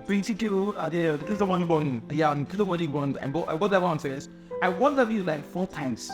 pretty cool. The crypto money bond, crypto money bond. I bought that one first. I won that video like 4 times.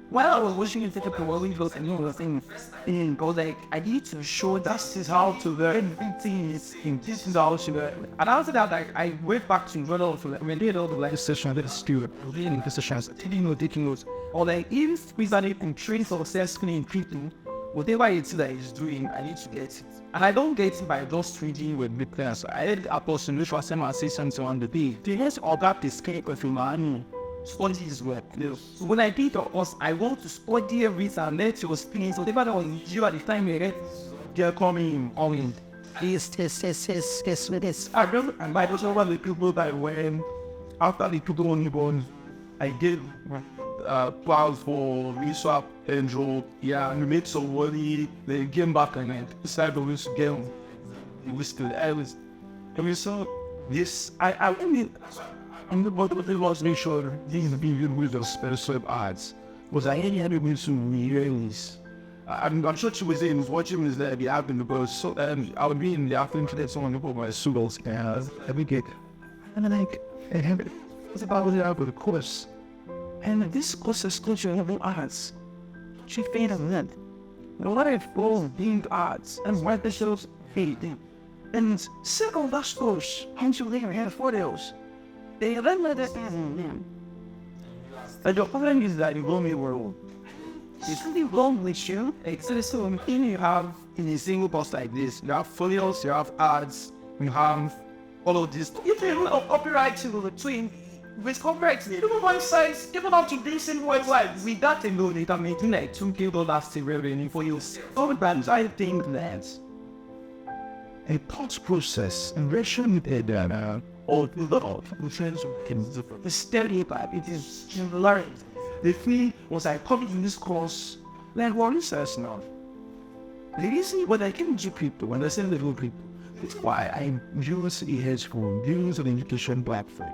While I was watching it, because I know the thing, and go like, I need to show this is how to learn things. This is how to learn. And after that, like, I went back to run all when I did all the live session, I did a steward, reading the sessions, taking notes, or like, if we started to train successfully in crypto, whatever it is that he's doing, I need to get it. And I don't get it by just reading with big players. I had a person which was semi assistant on the day. They just adapt the scale of your money. Study his work. So when I did the course, I want to study everything and let your experience. Whatever that was you at the time you get, they're coming on. Yes. I remember, and by those over the people that went after the people only born, I did plans for reswap and draw. Yeah, and we made some money. They came back and I decided to use game. We saw this. I mean. And what it was make sure these people with those special ads was I had to some release. I'm sure she was in watching this that be happening because so I would be in the afternoon to let someone put my suitors and every gig. And I'm like, what's about the course? And this course is culture of arts. She fainted that. A lot of people being arts and why the shows hate them. And second last course, and you later had 4 days. They then let us in them. But the problem is that you roam the world. It's really wrong with you. It's so anything you have in a single post like this. You have folios, you have ads, you have all of this. If you have copyright to between with copyright, even websites, even up to decent websites, with that alone, it can make like $2,000 in revenue for you. Sometimes I think that a thought process and rational or the lot of friends can the steady but it is learned. The thing was I come in this course, like what is us now? The reason when I came to people, when I send the people, it's why I use a headphone, use an education platform.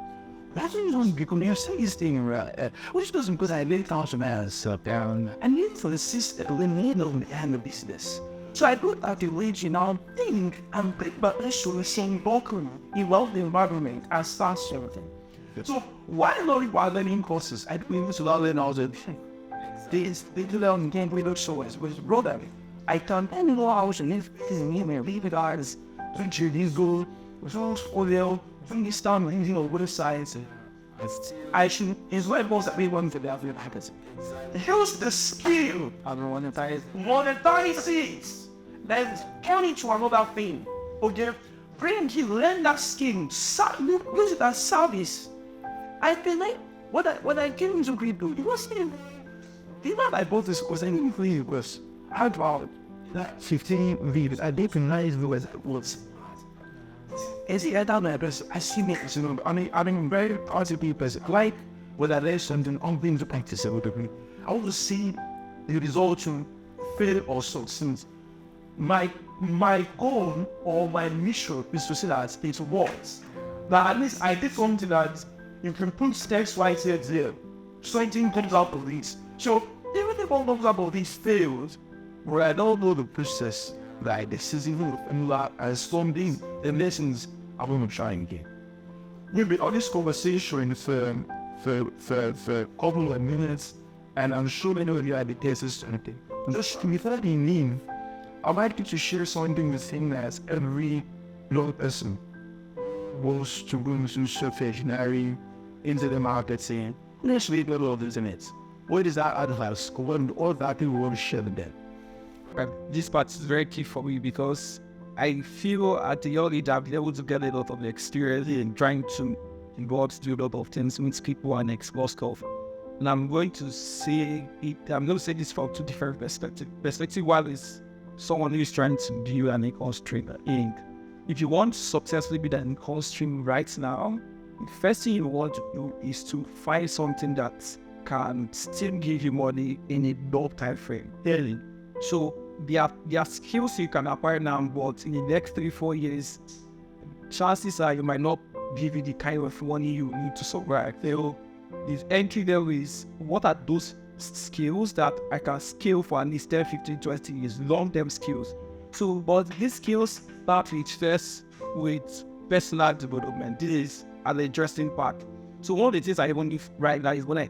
That's not because they're saying this thing around, which doesn't because I laid thousand hours down and need to assist the middle and the business. So I looked at the regional thing and picked up the solution broken in the environment and start everything. So why not while learning courses? I don't even learn all the things. They do learn game with those shows with brother. I can't any know how to live in me, leave it as these good results for the bring this down in the good science. I should is what it was that we want to have happens. Here's the skill. I don't want to monetize it. Then turn it to another thing. Okay? Bring you learn that skill. Use it as service. I feel like when I came into crypto, it wasn't Even I bought this was anything was about that 15 views. I didn't realize it was. As he had my best, I see it. I'm very positive person. Like when I learn something, I'm going to practice it. I want to see the result to fail or succeed. My goal or my mission is to see that it works. That at least I did something that you can put steps right here, there. Something comes out of this. So even if all those about these failed, where I don't know the process, like this is even as something, the lessons I want to try again. We've been on this conversation for a couple of minutes, and I'm sure many of you had the cases to anything. Just without the name, I'd like you to share something with him as every young person wants to go into self-engineering, into the marketing. Let's read a little of this in it. What is that advice? What that you want to share with them? This part is very key for me because I feel at the young age I've been able to get a lot of experience in trying to involve to do a lot of things with people and explore stuff. And I'm going to say this from two different perspectives. Perspective one is someone who is trying to build an income stream. And if you want to successfully build an income stream right now, the first thing you want to do is to find something that can still give you money in a long time frame. So there are skills you can acquire now, but in the next 3-4 years, chances are you might not give you the kind of money you need to survive. So the entry level is, what are those skills that I can scale for at least 10, 15, 20 years, long-term skills. So, but these skills start with first with personal development. This is an interesting part. So one of the things I even do right now is when I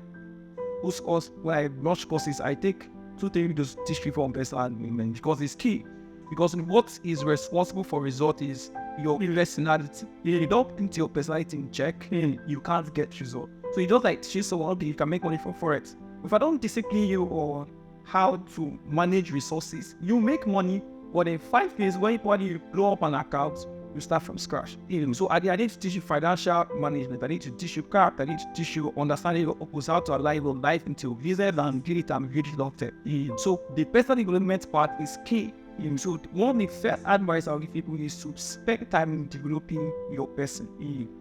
launch courses, I take 2 things to teach people on personal development because it's key. Because what is responsible for result is your personality. If you don't put your personality in check, you can't get result. So you don't like teach someone you can make money from Forex. If I don't discipline you on how to manage resources, you make money, but in 5 years, when you blow up an account, you start from scratch. So I need to teach you financial management. I need to teach you character. I need to teach you understanding your purpose, how to align your life into business and build it and build it long term. So the personal development part is key. So one of the first advice I'll give people is to spend time in developing your person.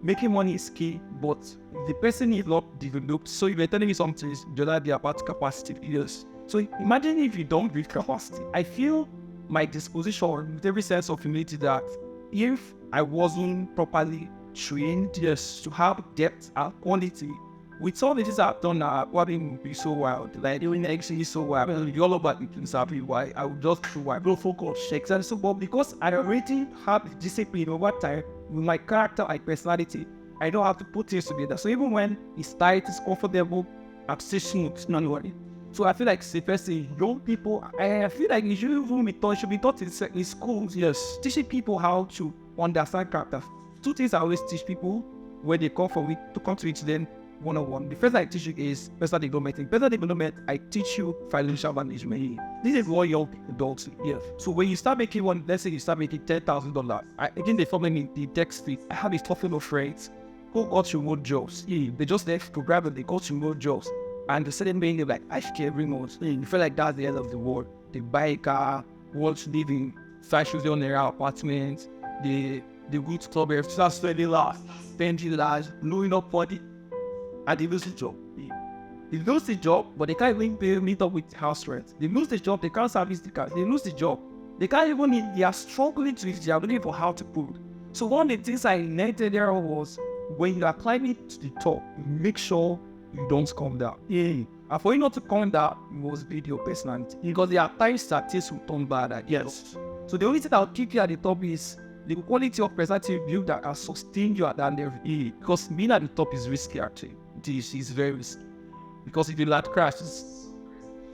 Making money is key, but the person is not developed. So if you're telling me something, you don't have about capacity. Yes. So imagine if you don't build capacity. I feel my disposition with every sense of humility that if I wasn't properly trained to have depth and quality, with all the things I've done now, I wouldn't be so wild. Like doing actually so wild. You're all about the things why I would just do why no focus checks and so. But because I already have the discipline over time with my character, my personality, I don't have to put things together. So even when it's tight, it's comfortable, I'm still smooth, not worry. So I feel like especially young people, I feel like it should be taught in schools. Yes, teaching people how to understand character. 2 things I always teach people when they come for it to come to it then one-on-one. The first I teach you is personal development. In personal development, I teach you financial management. This is what young adults here. So when you start making one, let's say you start making $10,000. Again, they follow me in the text feed. I have a couple of friends who got remote jobs. They just left to grab it. They got remote jobs. And the sudden being like, I care every month. You feel like that's the end of the world. They buy a car, want to live in 5,000 naira apartments. They go to club every start spending large, spending large, blowing up body, and they lose the job. They lose the job, but they can't even meet up with house rent. They lose the job, they can't service the car. They lose the job. They can't even, they are struggling to it. They are looking for how to put. So one of the things I invented there was when you are climbing to the top, make sure you don't come down. And for you not to come down, you must build your personality. Because there are times that things will turn bad at yes. So the only thing that will keep you at the top is the quality of personality you build that can sustain you at that level. Because being at the top is risky actually. This is very risky. Because if you let crash,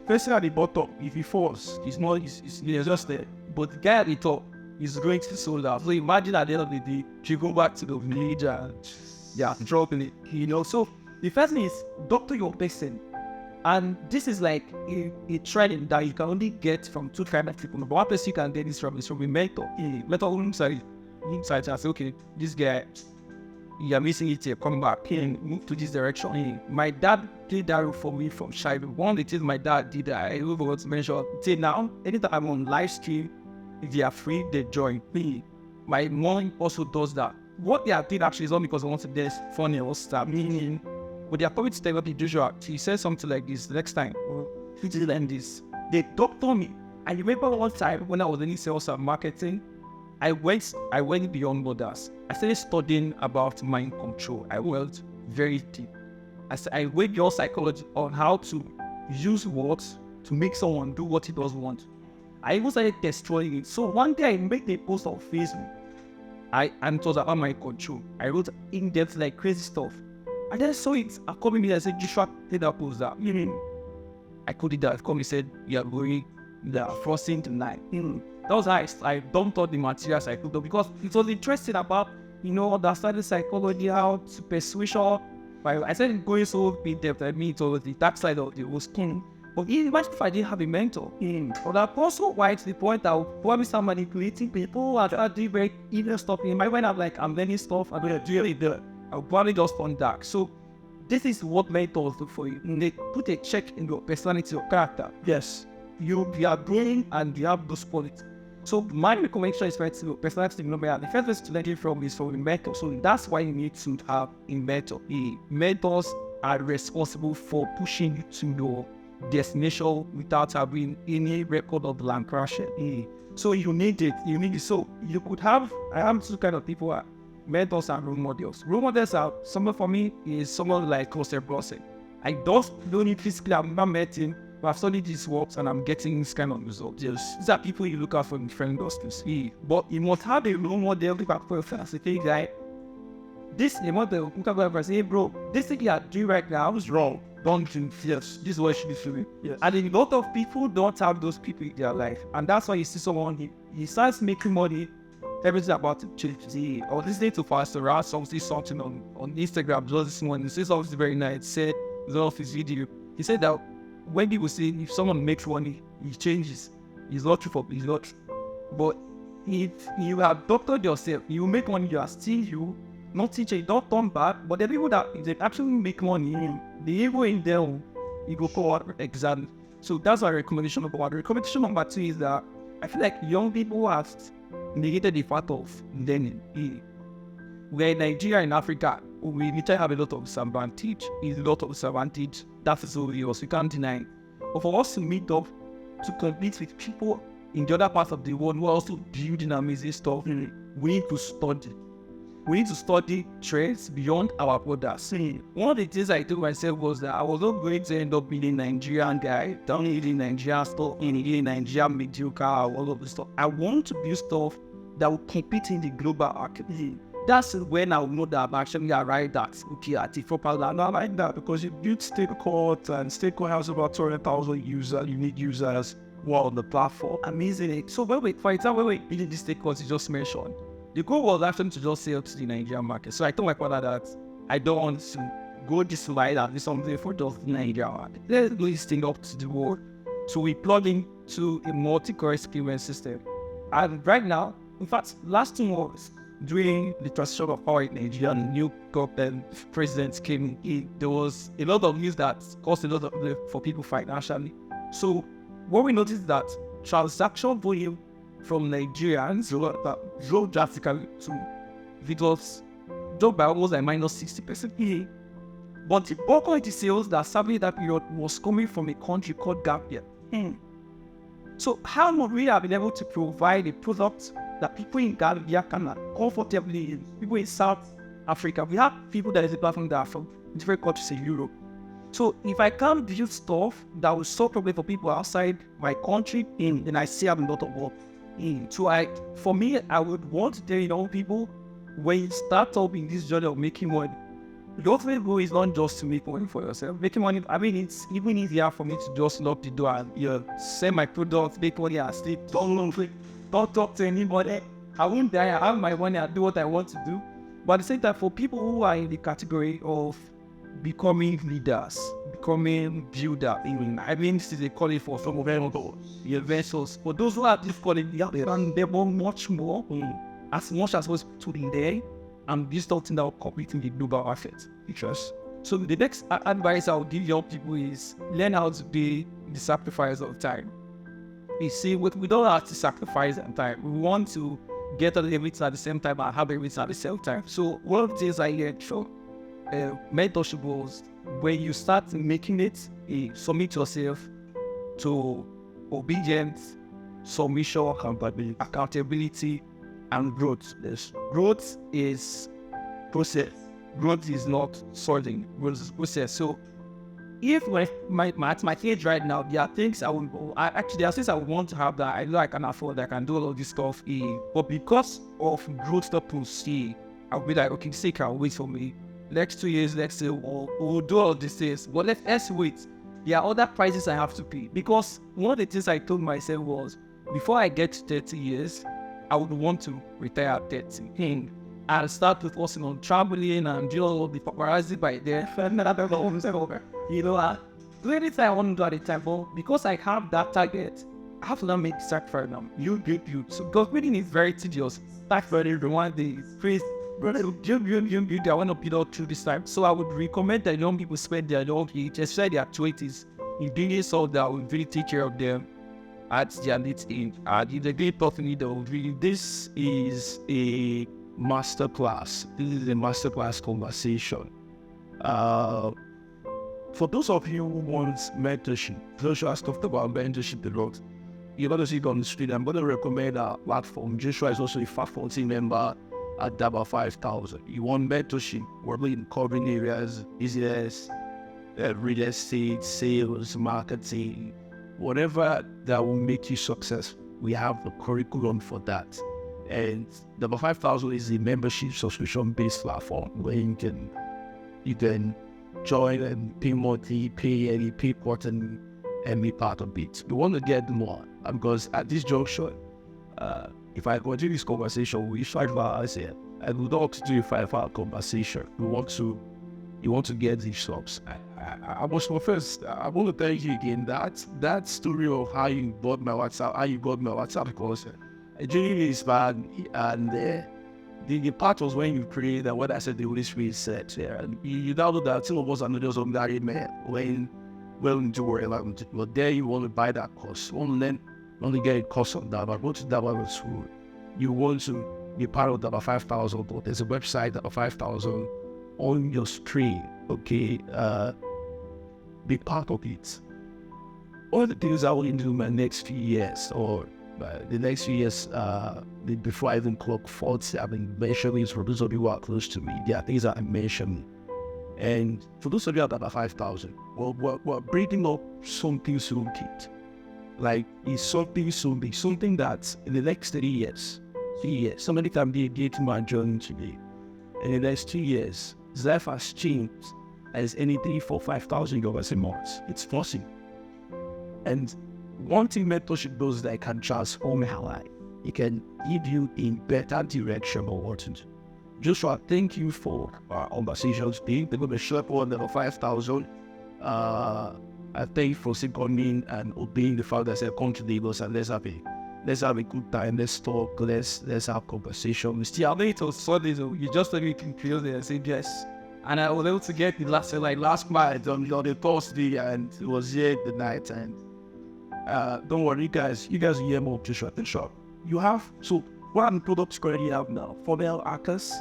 person at the bottom, if he falls, he's just there. But the guy at the top is going to sold out. So imagine at the end of the day, you go back to the village and dropping it, So the first thing is doctor your person. And this is like a training that you can only get from 2 kinds of people. But one person you can get is from a mentor. A mentor inside and say, okay, this guy, you're missing it here, come back and move to this direction. My dad did that for me from childhood. One of the things my dad did, I forgot to mention, say now, anytime I'm on live stream, if they are free, they join me. My mom also does that. What they are doing actually is not because I want to be funny or start meaning, but they are probably to tell me, Joshua, he says something like this next time, you did learn this. They doctor me. I remember one time when I was in sales and marketing, I went beyond borders. I started studying about mind control. I went very deep. I went beyond psychology on how to use words to make someone do what he doesn't want. I even started destroying it. So one day I made a post on Facebook. And it was about mind control. I wrote in-depth, like crazy stuff. And then I saw it. I called me and said, Joshua, take that post that. I called it that. Called me said, you are going the forcing tonight. That was how I dumped all the materials I could do, because it was interesting about, understanding psychology, how to persuasion. I started going so in depth. I mean, it was the dark side of the whole skin. But imagine if I didn't have a mentor. But I'm also why to the point that I would probably start manipulating people and I do very evil stuff. In my mind, I'm learning stuff, I'm going to do it. I'll probably just turn dark. So this is what mentors do for you. They put a check in your personality or character. Yes, you are growing and you have those qualities. So my recommendation is for personality development. The first place to learn it from is from a mentor. So that's why you need to have a mentor. Mentors are responsible for pushing you to your destination without having any record of land crashing. So you need it. So you could have, I have two kind of people, mentors and role models. Role models are, someone for me is someone like Joseph Brosset. I don't need physically, I've never met him, but I've studied his works and I'm getting this kind of results. Yes. These are people you look at from different industries. But you must have a role model, look at first, okay, guy. This a model, look at and say, hey bro, this thing you are doing right now is wrong. Don't do yes. This is what you should be doing. Yes. And a lot of people don't have those people in their life. And that's why you see someone, he starts making money, everything about to change. I was listening to Pastor Ras, something on Instagram just this morning. He said something very nice. He said, in one of his video, he said that when people say if someone makes money, he changes. It's not true for me, it's not true. But if you have doctored yourself, you make money, you are still you, not teaching, you don't turn back. But the people that if they actually make money, the ego in them, you go forward exam. So that's my recommendation number one. Recommendation number two is that I feel like young people have negated the fact of learning. We're in Nigeria and Africa, we literally have a lot of disadvantage. It's a lot of disadvantage. That is obvious, we can't deny. But for us to meet up, to compete with people in the other parts of the world who are also building amazing stuff, we need to study. We need to study trends beyond our borders. One of the things I told myself was that I was not going to end up being a Nigerian guy, down eating Nigerian stuff, eating Nigerian mediocre, all of the stuff. I want to build stuff that will compete in the global market. That's when I will know that I'm actually arrived at, at the propel. Not like that, because you build Stakecore, and Stakecore has about 200,000 unique users on the platform. Amazing. So for example, when we building this Stakecore you just mentioned, the goal was actually to just sell to the Nigerian market. So I told my partner that I don't want to go this wide and do something for just the Nigerian market. Let's do this thing up to the world. So we plug into a multi-core experience system. And right now, in fact, last 2 months, during the transition of power in Nigeria, and new government presidents came in, there was a lot of news that caused a lot of for people financially. So what we noticed is that transaction volume from Nigerians dropped drastically to it was dropped by almost like minus 60%. But the bulk of the sales that surveyed that period was coming from a country called Gambia. So how would we have been able to provide a product that people in Gambia can comfortably use? People in South Africa, we have people that is a platform that are from different countries in Europe. So if I can't build stuff that will solve problems for people outside my country, then I still have a lot of work. So for me, I would want to tell young people, when you start up in this journey of making money, the ultimate goal is not just to make money for yourself. Making money, I mean, it's even easier for me to just lock the door and sell my products, make money and sleep. Don't talk to anybody. I won't die. I have my money. I do what I want to do. But at the same time, for people who are in the category of becoming leaders, becoming builder, I mean, this is a calling for some of them, your vessels. For those who have this calling, they want much more, as much as was to be there. and this something that will compete in the global market. Interest. So the next advice I would give young people is learn how to be the sacrifice of time. You see, we don't have to sacrifice time. We want to get everything at the same time and have everything at the same time. So one of the things I learned from mentorship was when you start making it, submit yourself to obedience, submission, accountability, and growth. Yes. Growth is process. Growth is not sorting. Growth is process. So if at my age right now, there are things there are things I want to have that I know I can afford, I can do all of this stuff. But because of growth that we'll see, I'll be like, okay, say can wait for me. Next 2 years, let's say we'll do all these things. But let's wait. There are other prices I have to pay. Because one of the things I told myself was, before I get to 30 years, I would want to retire at 30. I'll start with focusing on traveling and doing all of the paparazzi by there. You know, do anything I want to do at the time. But because I have that target, I have to not make the sacrifice now. You. So government is very tedious. Start very one day. Please, brother, you. I want to build up through this time. So I would recommend that young people spend their young age, especially their 20s, in doing so that will really take care of them at their late age. And if they get personally, they will really. This is a masterclass. This is a masterclass conversation. For those of you who want mentorship, Joshua has talked about mentorship a lot. You're going to see it on the street. I'm going to recommend our platform. Joshua is also a faculty member at Daba 5000. You want mentorship, we're in covering areas, business, real estate, sales, marketing, whatever that will make you successful. We have the curriculum for that. And Daba 5000 is a membership subscription-based platform where you can join and pay monthly, pay quarterly, and be part of it. We want to get more because at this junction, if I continue this conversation, we 5 hours here. I would love to do a 5-hour conversation. You want to get these subs. I must confess, I want to thank you again. That story of how you got my WhatsApp, because it really is bad. And the part was when you prayed and what I said the Holy Spirit said. And you now know that some of us are not just ordinary men when to worry about it. But there you want to buy that course. You want to learn, only get a course on that. But go to that school. You want to be part of Daba 5000. But there's a website, Daba 5000, on your screen. Okay, be part of it. All the things I will do in my next few years, or the next few years, before I even clock 40, I've been mentioning for those of you who are close to me. There are things that I mentioned. And for those of you at Daba 5000, we're bringing up something so big. Like, it's something so big, something that in the next 3 years, somebody can be engaged my journey today. In the next 2 years, his life has changed as any 3, 4, 5,000 dollars a month. It's possible. And one thing mentorship does that can transform your life. It can give you a better direction of what to do. Joshua, thank you for our conversations today. They're going to show up on the 5,000. I thank you for coming and obeying the fact that I said, come to Lagos and let's have a good time. Let's talk. Let's have conversation. We still have it on Sundays. You just let me feel there and say yes. And I was able to get the last night on the Thursday, and it was here the night. And don't worry, guys. You guys will hear more of Joshua at the shop. You have what are the products you already have now? Funnel hackers.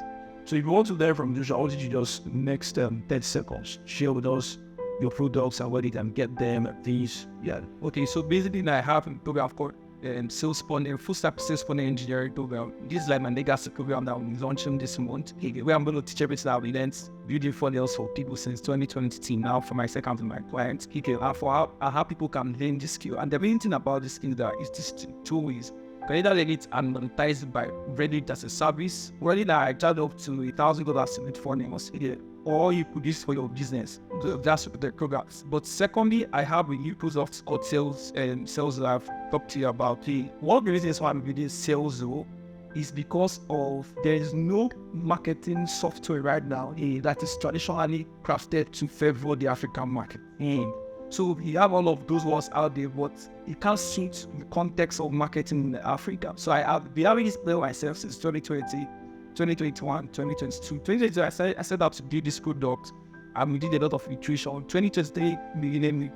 So if you want to learn from Joshua, I want you to just next 30 seconds share with us your products and where you can get them at these. Yeah. Okay. So basically, I have a program called sales funnel, full stack sales funnel engineering program. This is like my legacy program that we're launching this month. Where I'm going to teach everything that we learned building funnels for people since 2020 now for myself and for my clients. And for how people can learn this skill. And the main thing about this skill that is just 2 ways. You can either learn it and monetize it by running it as a service. Running that I charge up to $1,000 to make funnels. Or you could use it for your business. So that's the programs. But secondly, I have a new product called sales that I've talked to you about. One of the reasons why I'm doing sales though is because of there is no marketing software right now that is traditionally crafted to favor the African market. So we have all of those ones out there, but it can't suit the context of marketing in Africa. So I have been having this play myself since 2020. 2021, 2022. 2022, I set out to build this product, and we did a lot of iteration. 2023, we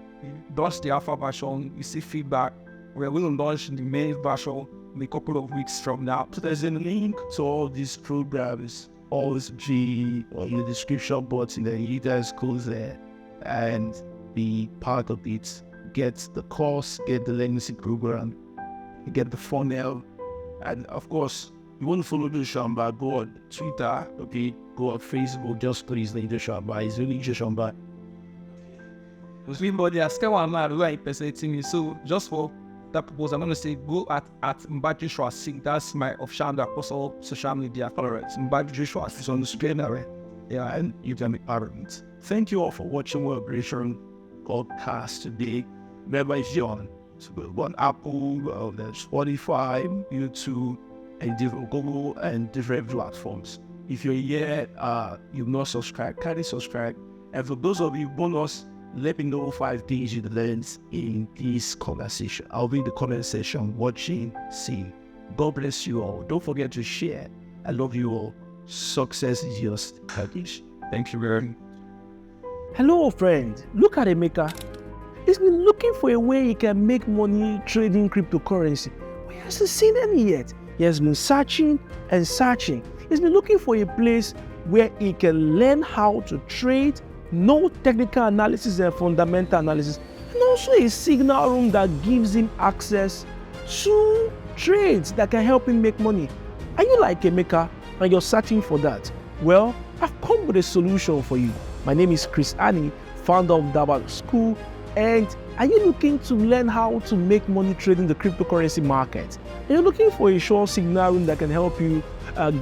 launched the alpha version. We see feedback. We're going to launch the main version in a couple of weeks from now. So there's a link to all these programs, always be in the description box, and then you guys go there and be part of it. Get the course, get the legacy program, get the funnel, and of course, you want to follow the Shamba, go on Twitter, okay, go on Facebook, just please the Shamba. It's really Shamba. Everybody has come on now, like presenting me. So just for that purpose, I'm going to say go at MBAJoshua6. That's my official apostle social media followers. MBAJoshua6 is on the screen already. Yeah, and you can be part of it. Thank you all for watching my Operation podcast today. Remember, if you're on Apple, there's Spotify, YouTube, and different Google and different platforms. If you're here, you've not subscribed, kindly subscribe. And for those of you bonus, let me know 5 things you learned in this conversation. I'll be in the comment section watching, seeing. God bless you all. Don't forget to share. I love you all. Success is yours. Thank you very much. Hello friend, look at Emeka. He's been looking for a way he can make money trading cryptocurrency, but he hasn't seen any yet. He has been searching and searching. He's been looking for a place where he can learn how to trade, no technical analysis and fundamental analysis, and also a signal room that gives him access to trades that can help him make money. Are you like Emeka and you're searching for that? Well, I've come with a solution for you. My name is Chris Annie, founder of Daba School. And are you looking to learn how to make money trading the cryptocurrency market? Are you looking for a sure signal room that can help you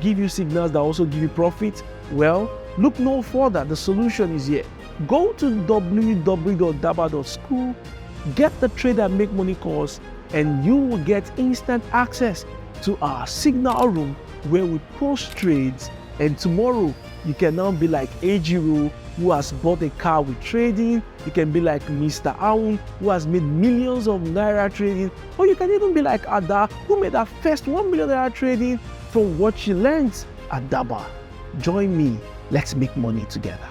give you signals that also give you profit? Well, look no further. The solution is here. Go to www.daba.school, get the Trade and Make Money course, and you will get instant access to our signal room where we post trades. And tomorrow, you can now be like Ejiro, who has bought a car with trading. You can be like Mr. Aoun, who has made millions of naira trading. Or you can even be like Ada, who made her first 1 million naira trading from what she learned at Daba. Join me. Let's make money together.